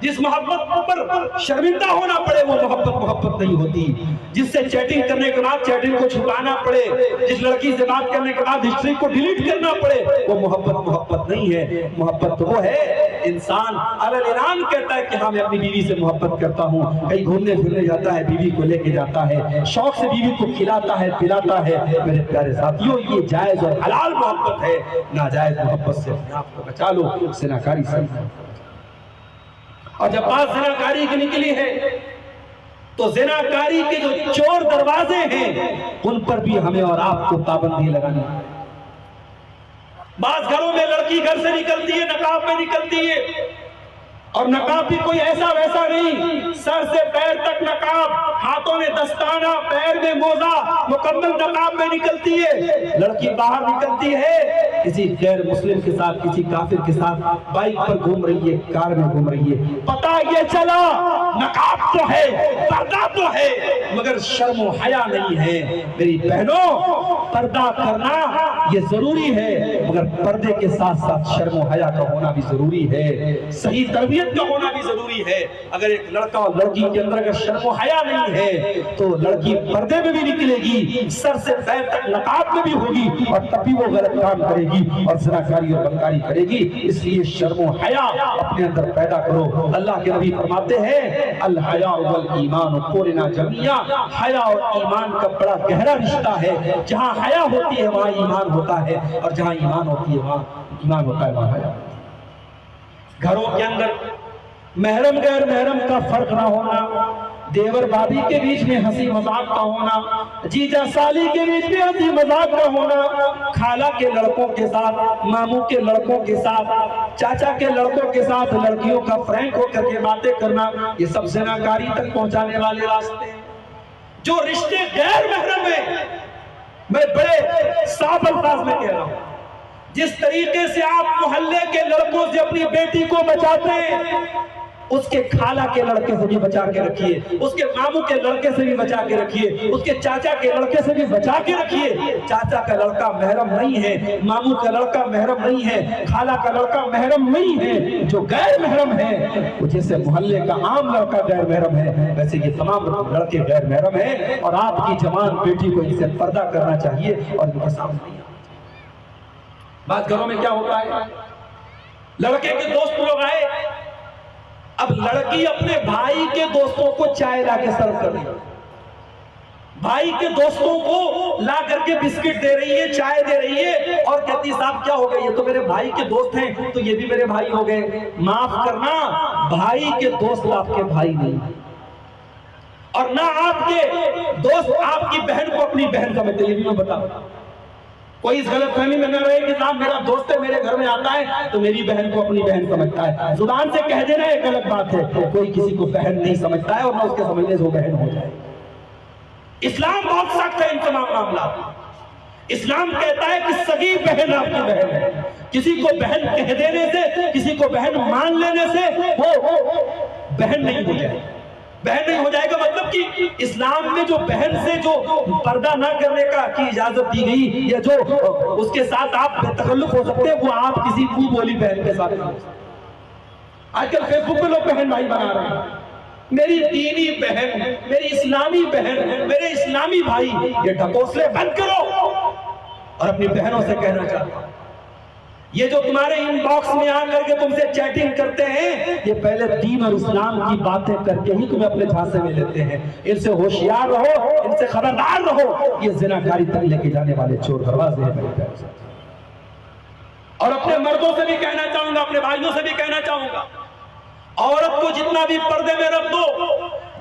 جس محبت پر شرمندہ ہونا پڑے، وہ محبت نہیں ہوتی۔ جس سے چیٹنگ کرنے کے بعد چیٹنگ کو چھپانا پڑے، جس لڑکی سے بات کرنے کے بعد ہسٹری کو ڈیلیٹ کرنا پڑے، وہ محبت نہیں ہے۔ محبت وہ ہے انسان اعلان کہتا ہے کہ ہاں میں اپنی بیوی سے محبت کرتا ہوں، کہیں گھومنے پھرنے جاتا ہے بیوی کو لے کے جاتا ہے، شوق سے بیوی کو کھلاتا ہے پلاتا ہے۔ میرے پیارے ساتھیوں، یہ جائز اور حلال محبت ہے۔ ناجائز محبت سے اپنے آپ کو بچا لو، زناکاری سے۔ اور جب بات زناکاری کی نکلی ہے تو زناکاری کے جو چور دروازے ہیں ان پر بھی ہمیں اور آپ کو پابندی لگانی ہے۔ بعض گھروں میں لڑکی گھر سے نکلتی ہے، نقاب میں نکلتی ہے، اور نقاب بھی کوئی ایسا ویسا نہیں، سر سے پیر تک نقاب، ہاتھوں میں دستانہ، پیر میں موزہ، مکمل نقاب میں نکلتی ہے۔ لڑکی باہر نکلتی ہے کسی غیر مسلم کے ساتھ، کسی کافر کے ساتھ بائک پر گھوم رہی ہے، کار میں گھوم رہی ہے۔ پتہ یہ چلا نقاب تو ہے، پردہ تو ہے مگر شرم و حیا نہیں ہے۔ میری بہنوں، پردہ کرنا یہ ضروری ہے مگر پردے کے ساتھ ساتھ شرم و حیا کا ہونا بھی ضروری ہے، صحیح تربیت کا ہونا بھی ضروری ہے۔ اگر ایک لڑکا اور لڑکی کے اندر اگر شرم و حیا نہیں ہے تو لڑکی پردے میں بھی نکلے گی، سر سے پیر تک نقاب میں بھی ہوگی، اور تب بھی وہ غلط کام کرے گی اور زناکاری اور بدکاری کرے گی۔ اس لیے شرم و حیا اپنے اندر پیدا کرو۔ اللہ کے نبی فرماتے ہیں الحیاء والایمان قرنا جميعا، حیا اور ایمان کا بڑا گہرا رشتہ ہے۔ جہاں حیا ہوتی ہے وہاں ایمان ہوتا ہے، اور جہاں ایمان ہوتی ہے وہاں ایمان ہوتا ہے وہاں حیا۔ گھروں کے اندر محرم غیر محرم کا فرق نہ ہونا، دیور بھابھی کے بیچ میں ہنسی مذاق کا ہونا، جیجا سالی کے بیچ میں ہنسی مذاق کا ہونا، خالہ کے لڑکوں کے ساتھ، ماموں کے لڑکوں کے ساتھ، چاچا کے لڑکوں کے ساتھ لڑکیوں کا فرینک ہو کر کے باتیں کرنا، یہ سب زناکاری تک پہنچانے والے راستے ہیں۔ جو رشتے غیر محرم ہیں، میں بڑے صاف الفاظ میں کہہ رہا ہوں، جس طریقے سے آپ محلے کے لڑکوں سے اپنی بیٹی کو بچاتے ہیں، اس کے خالہ کے لڑکے سے بھی بچا کے رکھیے، اس کے ماموں کے لڑکے سے بھی بچا کے رکھیے، اس کے چاچا کے لڑکے سے بھی بچا کے رکھیے۔ چاچا کا لڑکا محرم نہیں ہے، ماموں کا لڑکا محرم نہیں ہے، خالہ کا لڑکا محرم نہیں ہے۔ جو غیر محرم ہے وہ جیسے محلے کا عام لڑکا غیر محرم ہے، ویسے یہ تمام لڑکے غیر محرم ہیں، اور آپ کی جوان بیٹی کو ان سے پردہ کرنا چاہیے اور ان کے سامنے نہیں آنا چاہیے۔ بعض گھروں میں کیا ہوتا ہے، لڑکے کے دوست لوگ آئے، اب لڑکی اپنے بھائی کے دوستوں کو چائے لا کے سرو کر رہی ہے، بھائی کے دوستوں کو لا کر کے بسکٹ دے رہی ہے، چائے دے رہی ہے، اور کہتی صاحب کیا ہو گئے، یہ تو میرے بھائی کے دوست ہیں تو یہ بھی میرے بھائی ہو گئے۔ معاف کرنا، بھائی کے دوست آپ کے بھائی نہیں، اور نہ آپ کے دوست آپ کی بہن کو اپنی بہن سمجھتے، یہ بھی میں بتاؤں۔ کوئی اس غلط فہمی میں نہ رہے کہ صاحب میرا دوست ہے، میرے گھر میں آتا ہے تو میری بہن کو اپنی بہن سمجھتا ہے۔ زبان سے کہہ دینا ایک غلط بات ہے، کوئی کسی کو بہن نہیں سمجھتا ہے، اور نہ اس کے سمجھنے سے وہ بہن ہو جائے۔ اسلام بہت سخت ہے ان تمام معاملات۔ اسلام کہتا ہے کہ سگی بہن آپ کی بہن ہے، کسی کو بہن کہہ دینے سے، کسی کو بہن مان لینے سے وہ بہن نہیں ہو جائے۔ بہن نہیں ہو جائے گا مطلب کہ اسلام میں جو بہن سے جو پردہ نہ کرنے کا کی اجازت دی گئی، یا جو اس کے ساتھ آپ بے تکلف ہو سکتے ہیں، وہ آپ کسی منہ بولی بہن کے ساتھ نہیں۔ آج کل فیس بک پہ لوگ بہن بھائی بنا رہے ہیں، میری دینی بہن، میری اسلامی بہن، میرے اسلامی بھائی، یہ ڈھکوسلے بند کرو۔ اور اپنی بہنوں سے کہنا چاہتا ہوں، یہ جو تمہارے ان باکس میں آ کر کے تم سے چیٹنگ کرتے ہیں، یہ پہلے دین اور اسلام کی باتیں کر کے ہی تمہیں اپنے جھانسے میں لیتے ہیں۔ ان سے ہوشیار رہو، ان سے خبردار رہو، یہ زناکاری تک لے کے جانے والے چور دروازے ہیں میرے پیارے ساتھ۔ اور اپنے مردوں سے بھی کہنا چاہوں گا، اپنے بھائیوں سے بھی کہنا چاہوں گا، عورت کو جتنا بھی پردے میں رکھ دو،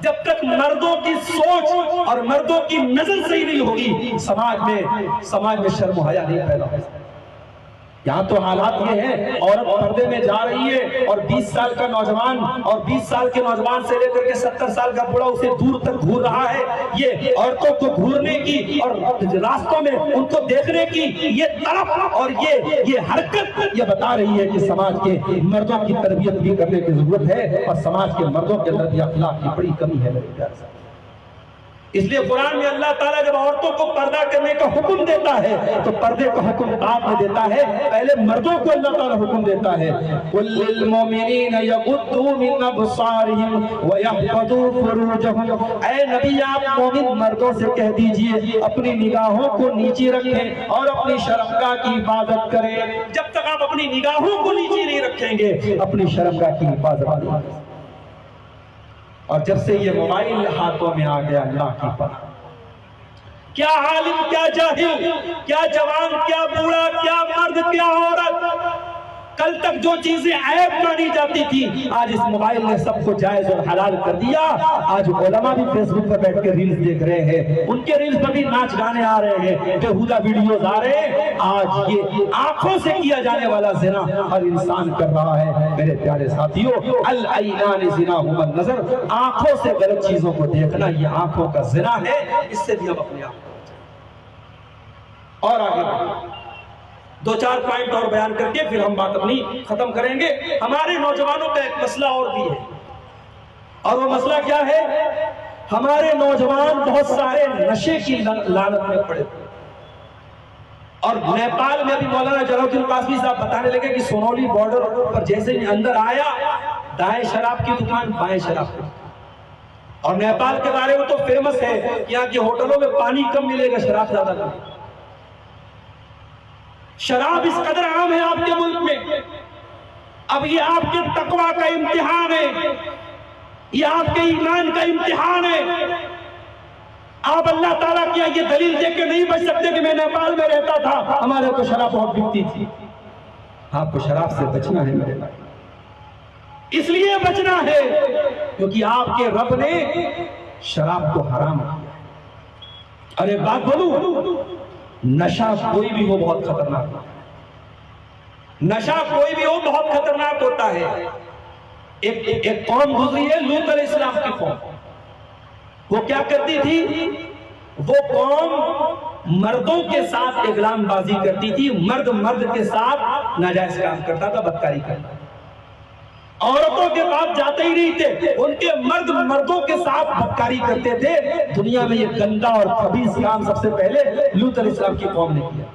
جب تک مردوں کی سوچ اور مردوں کی نظر صحیح نہیں ہوگی، سماج میں شرم و حیا نہیں پیدا ہو سکتا۔ یہاں تو حالات یہ ہیں، عورت پردے میں جا رہی ہے اور 20 سال کا نوجوان اور 20 سال کے نوجوان سے لے کر کے 70 سال کا بوڑھا اسے دور تک گھور رہا ہے۔ یہ عورتوں کو گھورنے کی اور راستوں میں ان کو دیکھنے کی یہ طرف اور یہ حرکت یہ بتا رہی ہے کہ سماج کے مردوں کی تربیت بھی کرنے کی ضرورت ہے، اور سماج کے مردوں کے اندر بھی اخلاق کی بڑی کمی ہے میرے پیارے ساتھ۔ اس لیے قرآن میں اللہ تعالیٰ جب عورتوں کو پردہ کرنے کا حکم دیتا ہے تو پردے کا حکم بعد میں دیتا ہے، پہلے مردوں کو اللہ تعالیٰ حکم دیتا ہے۔ قُلْ لِلْمُؤْمِنِينَ يَغُضُّوا مِنْ أَبْصَارِهِمْ وَيَحْفَظُوا فُرُوجَهُمْ۔ اے نبی آپ مومن مردوں سے کہہ دیجئے اپنی نگاہوں کو نیچے رکھیں اور اپنی شرمگاہ کی حفاظت کریں۔ جب تک آپ اپنی نگاہوں کو نیچے نہیں رکھیں گے اپنی شرمگاہ کی حفاظت نہیں کریں گے۔ اور جب سے یہ موبائل ہاتھوں میں آ گیا، اللہ کی پناہ، کیا عالم، کیا جاہل، کیا جوان، کیا بوڑھا، کیا مرد، کیا عورت، کل تک جو چیزیں عیب مانی جاتی تھی آج اس موبائل نے سب کو جائز اور حلال کر دیا۔ آج علماء بھی فیس بک پر بیٹھ کے ریلز دیکھ رہے ہیں، ان کے ریلز پر بھی ناچ گانے آ رہے ہیں، بیہودہ ویڈیوز آ رہے ہیں۔ آج یہ آنکھوں سے کیا جانے والا زنا ہر انسان کر رہا ہے میرے پیارے ساتھیوں۔ العینان زناہما النظر، آنکھوں سے غلط چیزوں کو دیکھنا یہ آنکھوں کا زنا ہے، اس سے بھی ہم اپنے آپ اور آگے بڑھیں۔ دو چار پوائنٹ اور بیان کر کے پھر ہم بات اپنی ختم کریں گے۔ ہمارے نوجوانوں کا ایک مسئلہ اور بھی ہے، اور وہ مسئلہ کیا ہے ہمارے نوجوان بہت سارے نشے کی لعنت میں پڑے. اور نیپال میں ابھی مولانا جلال الدین قاسمی صاحب بتانے لگے کہ سونولی بارڈر پر جیسے ہی اندر آیا دائیں شراب کی دکان بائیں شراب کی. اور نیپال کے بارے میں تو فیمس ہے کہ یہاں کے ہوٹلوں میں پانی کم ملے گا، شراب زیادہ ملے گا. شراب اس قدر عام ہے آپ کے ملک میں. اب یہ آپ کے تقویٰ کا امتحان ہے، یہ آپ کے ایمان کا امتحان ہے. آپ اللہ تعالیٰ کی یہ دلیل دیکھ کے نہیں بچ سکتے کہ میں نیپال میں رہتا تھا، ہمارے کو شراب بہت بکتی تھی. آپ کو شراب سے بچنا ہے میرے بھائی، اس لیے بچنا ہے کیونکہ آپ کے رب نے شراب کو حرام کیا. اور ایک بات بولوں، نشہ کوئی بھی ہو بہت خطرناک ہوتا ہے. نشہ کوئی بھی ہو بہت خطرناک ہوتا ہے. ایک قوم گزری ہے لوط علیہ السلام کی قوم. وہ کیا کرتی تھی؟ وہ قوم مردوں کے ساتھ اغلام بازی کرتی تھی. مرد کے ساتھ ناجائز کام کرتا تھا، بدکاری کرتا تھا. عورتوں کے پاس جاتے ہی نہیں تھے، ان کے مردوں کے ساتھ بدکاری کرتے تھے. دنیا میں یہ گندا اور خبیث کام سب سے پہلے لوط علیہ السلام کی قوم نے کیا.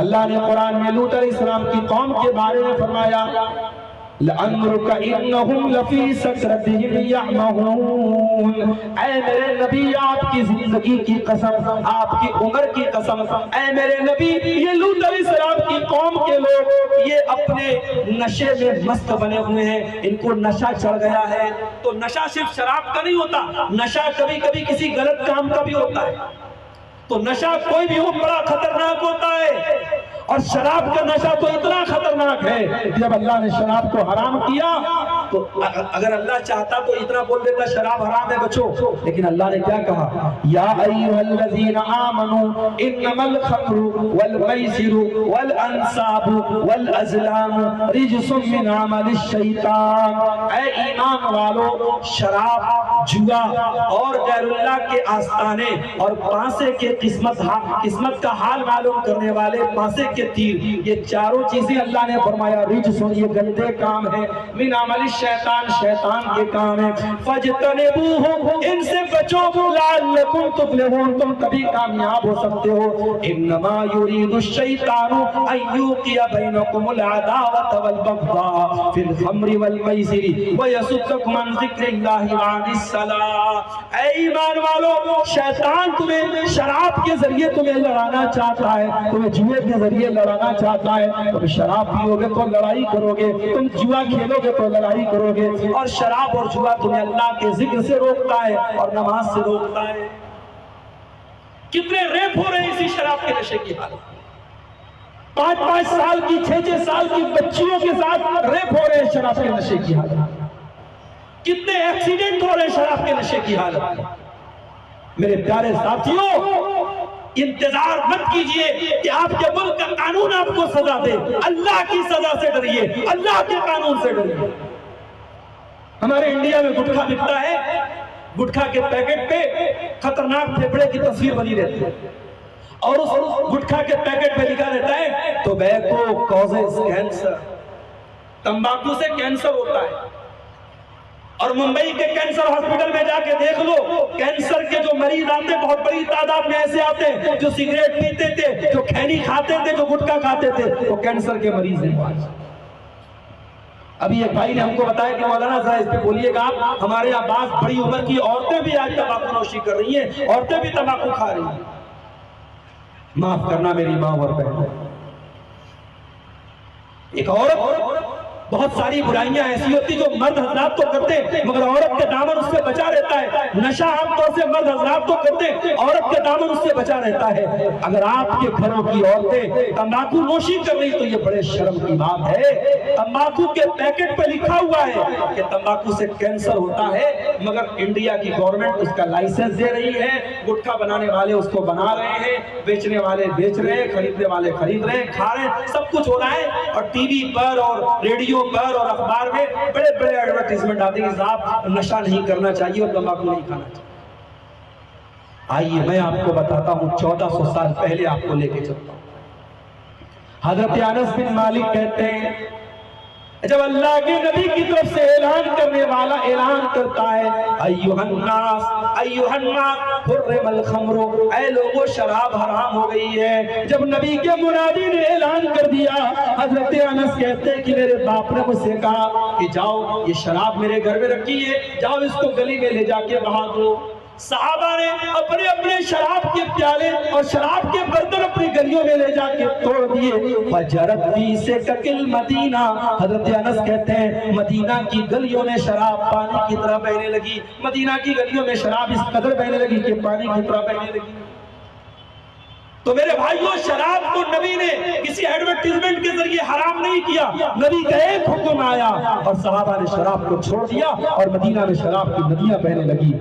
اللہ نے قرآن میں لوط علیہ السلام کی قوم کے بارے میں فرمایا لَأَمْرُكَ إِنَّهُمْ لَفِي سَكْرَتِهِمْ يَعْمَهُونَ. اے میرے نبی، آپ کی زندگی کی قسم، آپ کی عمر کی قسم، اے میرے نبی، یہ لوط علیہ السلام کی قوم کے لوگ یہ اپنے نشے میں مست بنے ہوئے ہیں. ان کو نشہ چڑھ گیا ہے. تو نشہ صرف شراب کا نہیں ہوتا، نشہ کبھی کبھی کسی غلط کام کا بھی ہوتا ہے. تو نشہ کوئی بھی ہو بڑا خطرناک ہوتا ہے. اور شراب کا نشہ تو اتنا خطرناک ہے کہ جب اللہ نے شراب کو حرام کیا تو اگر اللہ چاہتا تو اتنا بول دیتا شراب حرام ہے بچو، لیکن اللہ نے کیا کہا؟ یا ایھا الذین آمنوا انما الخمر والمیسر والانصاب والازلام رجس من عمل الشیطان. اے ایمان والو، شراب، جوا اور غیر اللہ کے آستانے اور پانسے کے قسمت کا حال معلوم کرنے والے پانسے کے تیر، یہ چاروں چیزیں اللہ نے فرمایا رجس، یہ گندے کام ہیں، من عمل الشیطان، شیطان کے کام ہیں. فاجتنبوہ، ان سے بچو، لعلکم تفلحون، تم کبھی کامیاب ہو سکتے ہو. انما یرید الشیطان ان یوقع بینکم العداوۃ والبغضاء فی الخمر والمیسر ویصدکم عن ذکر اللہ وعن الصلاۃ. اے ایمان والو، شیطان تمہیں شراب کے ذریعے تمہیں لڑانا چاہتا ہے، تمہیں جوئے کے ذریعے لڑانا چاہتا ہے. تم شراب پیو گے تو لڑائی کرو گے، تم جوا کھیلو گے تو لڑائی کرو گے. اور شراب اور جوا تمہیں اللہ کے ذکر سے روکتا ہے اور نماز سے روکتا ہے. کتنے ریپ ہو رہے ہیں اسی شراب کے نشے کی حالت. 5-5 سال کی 6-6 سال کی بچیوں کے ساتھ ریپ ہو رہے ہیں شراب کے نشے کی حالت. کتنے ایکسیڈنٹ ہو رہے ہیں شراب کے نشے کی حالت. میرے پیارے ساتھیوں، انتظار مت کیجئے کہ آپ کے ملک کا قانون آپ کو سزا دے. اللہ کی سزا سے ڈریے، اللہ کے قانون سے ڈریے. ہمارے انڈیا میں گٹکا بکتا ہے، گٹکا کے پیکٹ پہ خطرناک پھیپھڑے کی تصویر بنی رہتی ہے اور اس گٹکا کے پیکٹ پہ لکھا رہتا ہے ٹوبیکو کازز کینسر، تمباکو سے کینسر ہوتا ہے. اور ممبئی کے کینسر ہاسپٹل میں جا کے دیکھ لو، کینسر کے جو مریض آتے بہت بڑی تعداد میں ایسے آتے ہیں جو سگریٹ پیتے تھے، جو کھینی کھاتے تھے، جو گٹکا کھاتے تھے، وہ کینسر کے مریض ہیں. ابھی ایک بھائی نے ہم کو بتایا کہ مولانا ذرا اس پہ بولیے گا آپ، ہمارے یہاں بعض بڑی عمر کی عورتیں بھی آج تمباکو نوشی کر رہی ہیں، عورتیں بھی تمباکو کھا رہی ہیں. معاف کرنا میری ماں اور بہن. ایک عورت، بہت ساری برائیاں ایسی ہوتی جو مرد حضرات تو کرتے مگر عورت کے دامن اس سے بچا رہتا ہے. نشہ عام طور سے مرد حضرات تو کرتے، عورت کے دامن اس سے بچا رہتا ہے. اگر آپ کے گھروں کی عورتیں تمباکو نوشی کر رہی تو یہ بڑے شرم کی بات ہے. تمباکو کے پیکٹ پہ لکھا ہوا ہے کہ تمباکو سے کینسر ہوتا ہے، مگر انڈیا کی گورنمنٹ اس کا لائسنس دے رہی ہے. گٹکا بنانے والے اس کو بنا رہے ہیں، بیچنے والے بیچ رہے ہیں، خریدنے والے خرید رہے ہیں، کھا رہے ہیں، سب کچھ ہو رہا ہے. اور ٹی وی پر اور ریڈیو پر اور اخبار میں بڑے بڑے ایڈورٹائزمنٹ آتے ہیں کہ صاحب نشہ نہیں کرنا چاہیے اور تمباکو نہیں کھانا چاہیے. آئیے میں آپ کو بتاتا ہوں، 1400 سال پہلے آپ کو لے کے چلتا ہوں. حضرت انس بن مالک کہتے ہیں جب اللہ کے نبی کی طرف سے اعلان کرنے والا اعلان کرتا ہے ایھا الناس حرم الخمر، اے لوگو شراب حرام ہو گئی ہے، جب نبی کے منادی نے اعلان کر دیا، حضرت انس کہتے ہیں کہ میرے باپ نے مجھ سے کہا کہ جاؤ یہ شراب میرے گھر میں رکھی ہے، جاؤ اس کو گلی میں لے جا کے بہا دو۔ صحابہ نے اپنے اپنے شراب کے پیالے اور شراب کے برتن اپنی گلیوں میں لے جا کے توڑ دیے۔ فجرت فی سکک المدینہ، حضرت انس کہتے ہیں مدینہ کی گلیوں میں شراب پانی کی طرح بہنے لگی، مدینہ کی گلیوں میں شراب اس قدر بہنے لگی کہ پانی کی طرح بہنے لگی۔ تو میرے بھائیوں، شراب کو نبی نے کسی ایڈورٹائزمنٹ کے ذریعے حرام نہیں کیا، نبی کا ایک حکم آیا اور صحابہ نے شراب کو چھوڑ دیا اور مدینہ میں شراب کی ندیاں بہنے لگی۔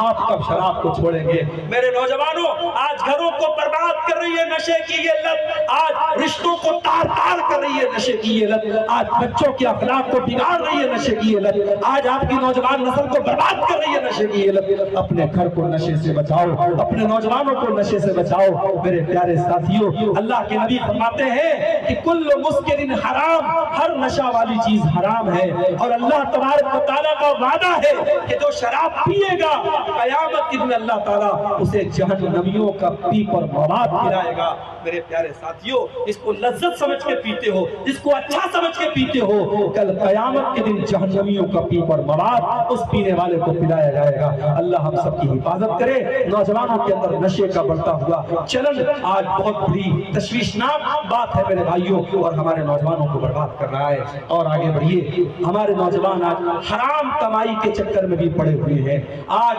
آپ کب شراب کو چھوڑیں گے؟ میرے نوجوانوں، آج گھروں کو برباد کر رہی ہے نشے کی یہ لت، آج رشتوں کو تار تار کر رہی ہے نشے کی یہ لت، آج بچوں کے اخلاق کو بگاڑ رہی ہے نشے کی یہ لت، آج آپ کی نوجوان نسل کو برباد کر رہی ہے نشے کی یہ لت۔ اپنے گھر کو نشے سے بچاؤ، اپنے نوجوانوں کو نشے سے بچاؤ۔ میرے پیارے ساتھیوں، اللہ کے نبی فرماتے ہیں کہ کل مسکر حرام، ہر نشہ والی چیز حرام ہے، اور اللہ تبارک و تعالیٰ کا وعدہ ہے کہ جو شراب پیے گا قیامت کے دن اللہ تعالیٰ اسے جہنمیوں کا پیپ اور مواد پلائے گا۔ میرے پیارے ساتھیوں، اس کو لذت سمجھ کے پیتے ہو، اس کو اچھا سمجھ کے پیتے ہو، کل قیامت کے دن جہنمیوں کا پیپ اور مواد اس پینے والے کو پلایا جائے گا۔ اللہ ہم سب کی حفاظت کرے۔ نوجوانوں کے اندر نشے کا بڑھتا ہوا چلن آج بہت بڑی تشویشناک بات ہے میرے بھائیوں، اور ہمارے نوجوانوں کو برباد کر رہا ہے۔ اور آگے بڑھیے، ہمارے نوجوان آج حرام کمائی کے چکر میں بھی پڑے ہوئے ہیں، آج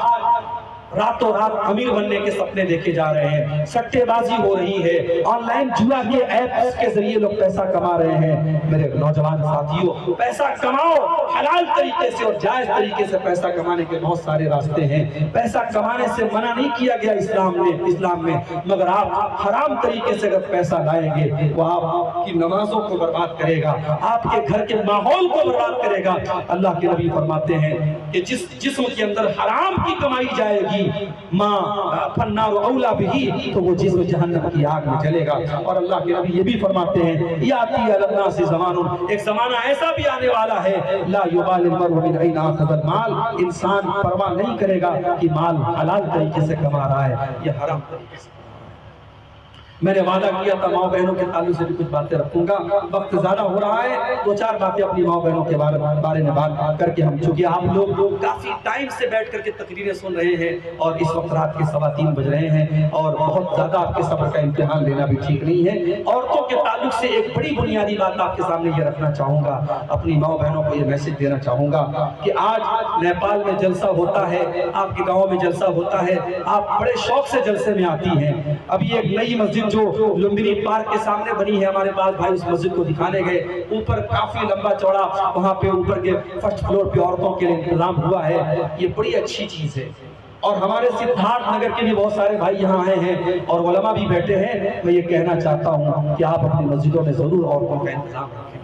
راتوں رات امیر بننے کے سپنے دیکھے جا رہے ہیں، سٹے بازی ہو رہی ہے، آن لائن جوا کے ایپس کے ذریعے لوگ پیسہ کما رہے ہیں۔ میرے نوجوان ساتھیوں، پیسہ کماؤ حلال طریقے سے اور جائز طریقے سے۔ پیسہ کمانے کے بہت سارے راستے ہیں، پیسہ کمانے سے منع نہیں کیا گیا اسلام میں، مگر آپ حرام طریقے سے اگر پیسہ لائیں گے وہ آپ کی نمازوں کو برباد کرے گا، آپ کے گھر کے ماحول کو برباد کرے گا۔ اللہ کے نبی فرماتے ہیں کہ جس جسم کے اندر حرام کی کمائی جائے گی ماں فنار اولا بھی، تو وہ جسم جہنم کی آگ میں جلے گا۔ اور اللہ کے نبی یہ بھی فرماتے ہیں یاتی علی الناس زمان، ایک زمانہ ایسا بھی آنے والا ہے لا یبال المرء من این اخذ المال، انسان پرواہ نہیں کرے گا کہ مال حلال طریقے سے کما رہا ہے یا حرام طریقے سے۔ میں نے وعدہ کیا تھا ماؤں بہنوں کے تعلق سے بھی کچھ باتیں رکھوں گا، وقت زیادہ ہو رہا ہے، دو چار باتیں اپنی ماؤں بہنوں کے بارے میں بات کر کے ہم، چونکہ آپ لوگ کافی ٹائم سے بیٹھ کر کے تقریریں سن رہے ہیں اور اس وقت رات کے 3:15 بج رہے ہیں، اور بہت زیادہ آپ کے صبر کا امتحان لینا بھی ٹھیک نہیں ہے۔ عورتوں کے تعلق سے ایک بڑی بنیادی بات آپ کے سامنے یہ رکھنا چاہوں گا، اپنی ماؤں بہنوں کو یہ میسج دینا چاہوں گا کہ آج نیپال میں جلسہ ہوتا ہے، آپ کے گاؤں میں جلسہ ہوتا ہے، آپ بڑے شوق سے جلسے میں آتی ہیں۔ ابھی ایک نئی مسجد جو لمبنی پارک کے سامنے بنی ہے، ہمارے پاس بھائی اس مسجد کو دکھانے گئے، اوپر کافی لمبا چوڑا وہاں پہ اوپر کے فرسٹ فلور پہ عورتوں کے لیے انتظام ہوا ہے، یہ بڑی اچھی چیز ہے۔ اور ہمارے سدھارتھ نگر کے بھی بہت سارے بھائی یہاں آئے ہیں اور علماء بھی بیٹھے ہیں، میں یہ کہنا چاہتا ہوں کہ آپ اپنی مسجدوں میں ضرور عورتوں کا انتظام رکھیں،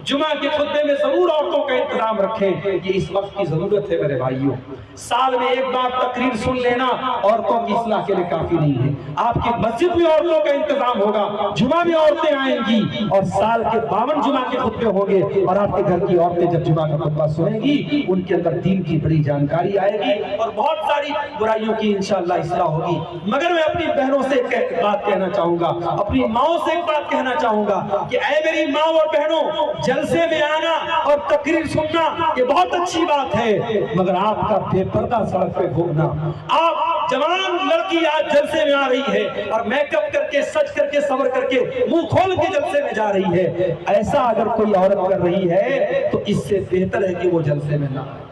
جمعہ کے خطبے میں ضرور عورتوں کا انتظام رکھیں، یہ اس وقت کی ضرورت ہے میرے بھائیوں۔ سال میں ایک بار تقریر سن لینا عورتوں کی اصلاح کے لیے کافی نہیں ہے، آپ کی مسجد میں عورتوں کا انتظام ہوگا، جمعہ میں عورتیں آئیں گی اور سال کے 52 جمعہ کے خطبے ہوں گے، اور آپ کے گھر کی عورتیں جب جمعہ کا خطبہ سنیں گی ان کے اندر دین کی بڑی جانکاری آئے گی اور بہت ساری برائیوں کی انشاءاللہ اصلاح ہوگی۔ مگر میں اپنی بہنوں سے ایک بات کہنا چاہوں گا، اپنی ماؤں سے ایک بات کہنا چاہوں گا کہ اے میری ماں اور بہنوں، جلسے میں آنا اور تقریر سننا یہ بہت اچھی بات ہے، مگر آپ کا بے پردہ سڑک پہ گھومنا، آپ جوان لڑکی آج جلسے میں آ رہی ہے اور میک اپ کر کے سج کر کے صبر کر کے منہ کھول کے جلسے میں جا رہی ہے، ایسا اگر کوئی عورت کر رہی ہے تو اس سے بہتر ہے کہ وہ جلسے میں نہ آئے۔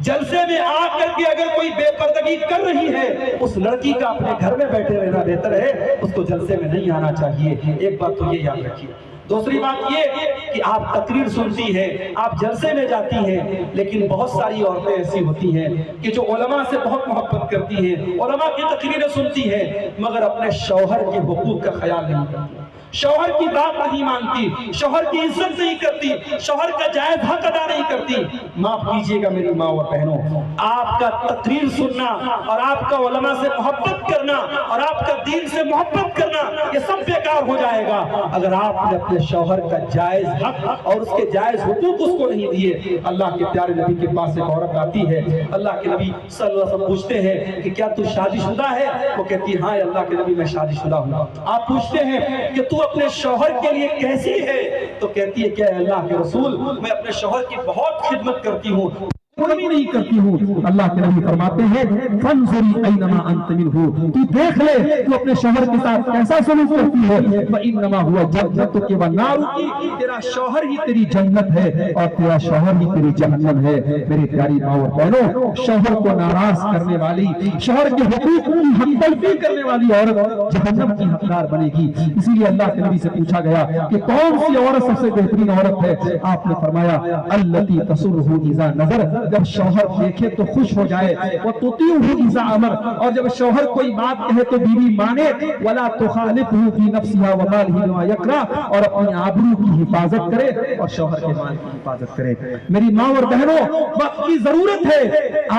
جلسے میں آ کر کے اگر کوئی بے پردگی کر رہی ہے اس لڑکی کا اپنے گھر میں بیٹھے رہنا بہتر ہے، اس کو جلسے میں نہیں آنا چاہیے۔ ایک بات تو یہ یاد رکھیے۔ دوسری بات یہ کہ آپ تقریر سنتی ہیں، آپ جلسے میں جاتی ہیں، لیکن بہت ساری عورتیں ایسی ہوتی ہیں کہ جو علماء سے بہت محبت کرتی ہیں، علماء کی تقریریں سنتی ہیں، مگر اپنے شوہر کے حقوق کا خیال نہیں کرتی، شوہر کی بات نہیں مانتی، شوہر کی عزت نہیں کرتی، شوہر کا جائز حق ادا نہیں کرتی، معاف کیجئے گا میری ماں اور بہنوں، آپ کا تقریر سننا اور آپ کا علماء سے محبت کرنا اور آپ کا دین سے محبت کرنا یہ سب بیکار ہو جائے گا اگر آپ نے اپنے شوہر کا جائز حق اور اس کے جائز حقوق اس کو نہیں دیے۔ اللہ کے پیارے نبی کے پاس ایک عورت آتی ہے، اللہ کے نبی صلی اللہ علیہ وسلم پوچھتے ہیں کہ کیا تو شادی شدہ ہے؟ وہ کہتی ہے ہاں اللہ کے نبی میں شادی شدہ ہوں۔ آپ پوچھتے ہیں کہ تو اپنے شوہر کے لیے کیسی ہے؟ تو کہتی ہے کہ اللہ کے رسول میں اپنے شوہر کی بہت خدمت کرتی ہوں، کوئی نہیں کرتی ہوں۔ اللہ کے نبی فرماتے ہیں فانظری اینما انت منہ، تو دیکھ لے تو اپنے شوہر کے ساتھ کیسا سلوک کرتی ہے، فانما هو جنتک ونارک، تیرا شوہر ہی تیری جنت ہے اور تیرا شوہر ہی تیری جہنم ہے۔ میری پیاری ماں اور بہنوں، شوہر کو ناراض کرنے والی، شوہر کے حقوق کی حق تلفی کرنے والی عورت جہنم کی حقدار بنے گی۔ اسی لیے اللہ کے نبی سے پوچھا گیا کہ کون سی عورت سب سے بہترین عورت ہے؟ آپ نے فرمایا التی تسرہ اذا نظر، جب شوہر دیکھے تو خوش ہو جائے، وَتُطِيعُهُ إِذَا أَمَرَ، اور جب شوہر کوئی بات کہے تو بیوی مانے، وَلَا تُخَالِفْهُ فِي نَفْسِهَا وَمَالِهِ بِمَا يَكْرَهُ، اور اپنی آبرو کی حفاظت کرے اور شوہر کے مال کی حفاظت کرے۔ میری ماں اور بہنوں، وقت کی ضرورت ہے،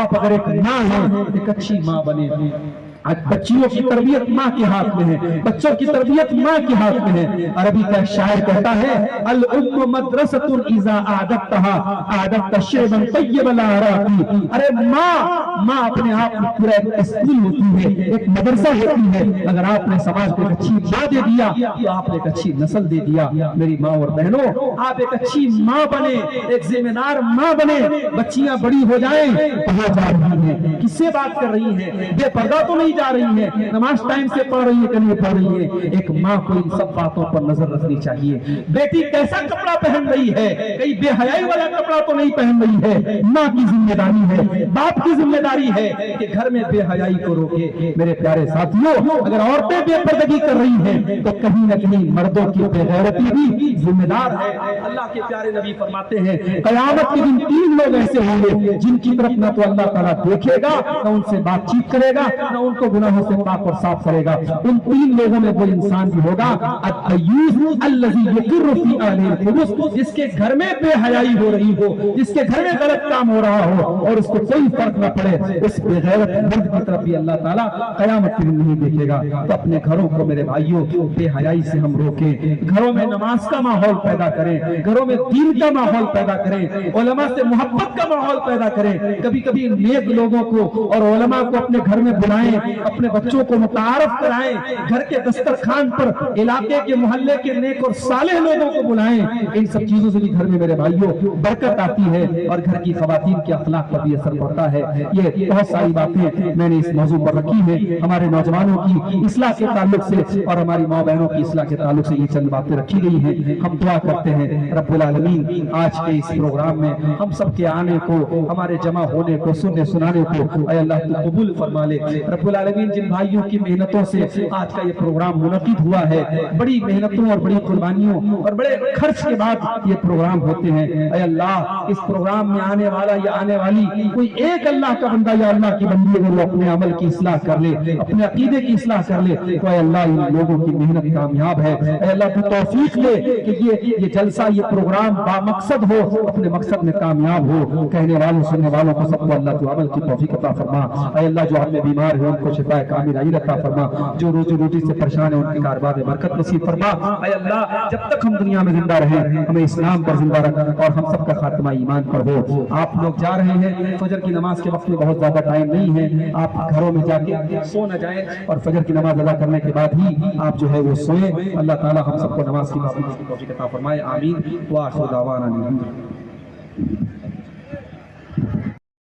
آپ اگر ایک ماں ہیں ایک اچھی ماں بنے۔ بچیوں کی تربیت ماں کے ہاتھ میں ہے، بچوں کی تربیت ماں کے ہاتھ میں ہے۔ عربی کا شاعر کہتا ہے الام مدرسۃ اذا اعددتها اعددت شعبا طیبا لا اراقی، ارے ماں اپنے آپ میں پورا ایک اسکول ہوتی ہے، ایک مدرسہ ہوتی ہے۔ اگر آپ نے سماج کو ایک اچھی ماں دے دیا تو آپ نے ایک اچھی نسل دے دیا۔ میری ماں اور بہنوں، آپ ایک اچھی ماں بنے، ایک ذمہ دار ماں بنے۔ بچیاں بڑی ہو جائیں کہاں جا رہی ہیں، کس سے بات کر رہی ہیں، بے پردہ تو نہیں جا رہی ہے، نماز ٹائم سے پڑھ رہی ہے کہ نہیں پڑھ رہی ہے۔ ایک ماں کو ان سب باتوں پر نظر رکھنی چاہیے۔ بیٹی کیسا کپڑا پہن رہی ہے، کہیں بے حیائی والا کپڑا تو نہیں پہن رہی ہے۔ ماں کی ذمہ داری ہے، باپ کی ذمہ داری ہے کہ گھر میں بے حیائی کو روکے۔ میرے پیارے ساتھیوں، اگر عورتیں بے پردگی کر رہی ہیں تو کہیں نہ کہیں مردوں کی بے غیرتی بھی ذمہ دار ہے۔ اللہ کے پیارے نبی فرماتے ہیں قیامت کے دن 3 لوگ ایسے ہوں گے جن کی طرف نہ تو اللہ تعالیٰ دیکھے گا، نہ ان سے بات چیت کرے گا، نہ ان کو گناہوں سے پاک اور صاف کرے گا۔ ان 3 لوگوں میں وہ انسان بھی ہوگا الدیوث الذی یقر فی اہلہ الخبث، جس کے گھر میں بے حیائی ہو رہی ہو، جس کے گھر میں غلط کام ہو رہا ہو اور اس کو کوئی فرق نہ پڑے، اس بے غیرت مرد کی طرف بھی اللہ تعالیٰ قیامت کے دن نہیں دیکھے گا۔ تو اپنے گھروں کو میرے بھائیوں بے حیائی سے ہم روکیں، گھروں میں نماز کا ماحول پیدا کریں، گھروں میں دین کا ماحول پیدا کریں، علماء سے محبت کا ماحول پیدا کریں۔ کبھی کبھی نیک لوگوں کو اور علماء کو اپنے گھر میں بلائیں، اپنے بچوں کو متعارف کرائیں، گھر کے دسترخوان پر علاقے کے محلے کے نیک اور صالح لوگوں کو بلائیں۔ ان سب چیزوں سے بھی گھر میں میرے بھائیوں برکت آتی ہے اور گھر کی خواتین کے اخلاق پر بھی اثر پڑتا ہے۔ یہ بہت ساری باتیں میں نے اس موضوع پر رکھی ہیں، ہمارے نوجوانوں کی اصلاح کے تعلق سے اور ہماری ماں بہنوں کی اصلاح کے تعلق سے یہ چند باتیں رکھی گئی ہیں۔ ہم دعا کرتے ہیں رب العالمین آج کے اس پروگرام میں ہم سب کے آنے کو، ہمارے جمع ہونے کو، سننے سنانے کو اے اللہ تو قبول فرما لے۔ رب العالمین جن بھائیوں کی محنتوں سے آج کا یہ پروگرام منعقد ہوا ہے، بڑی محنتوں اور بڑی قربانیوں اور بڑے خرچ کے بعد یہ پروگرام ہوتے ہیں، اے اللہ اس پروگرام میں آنے والا یا آنے والی کوئی ایک اللہ کا بندہ یا اللہ کی بندی اگر وہ اپنے عمل کی اصلاح کر لے، اپنے عقیدے کی اصلاح کر لے تو اے اللہ ان لوگوں کی محنت کامیاب ہے۔ اے اللہ تو توفیق لے کہ یہ جلسہ، یہ پروگرام بامقصد ہو، اپنے مقصد میں کامیاب ہو۔ کہنے والوں سننے والوں کو سب کو اللہ تو عمل کی توفیق عطا فرما۔ اے اللہ جو ہمیں بیمار ہیں ان کو شفا کامل عطا فرما، جو روزی روٹی سے پریشان ہیں ان کے کاروبار میں برکت نصیب فرما۔ اے اللہ جب تک ہم دنیا میں زندہ رہیں ہمیں اسلام پر زندہ رکھ اور ہم سب کا خاتمہ ایمان پر ہو۔ آپ لوگ جا رہے ہیں، فجر کی نماز کے وقت میں بہت زیادہ ٹائم نہیں ہے، آپ گھروں میں جا کے سو نہ جائیں اور فجر کی نماز ادا کرنے کے بعد ہی آپ جو ہے وہ سوئیں۔ اللہ تعالی ہم سب کو نماز کی توفیق عطا فرمائے، آمین۔ وآخر دعوانا الحمدللہ۔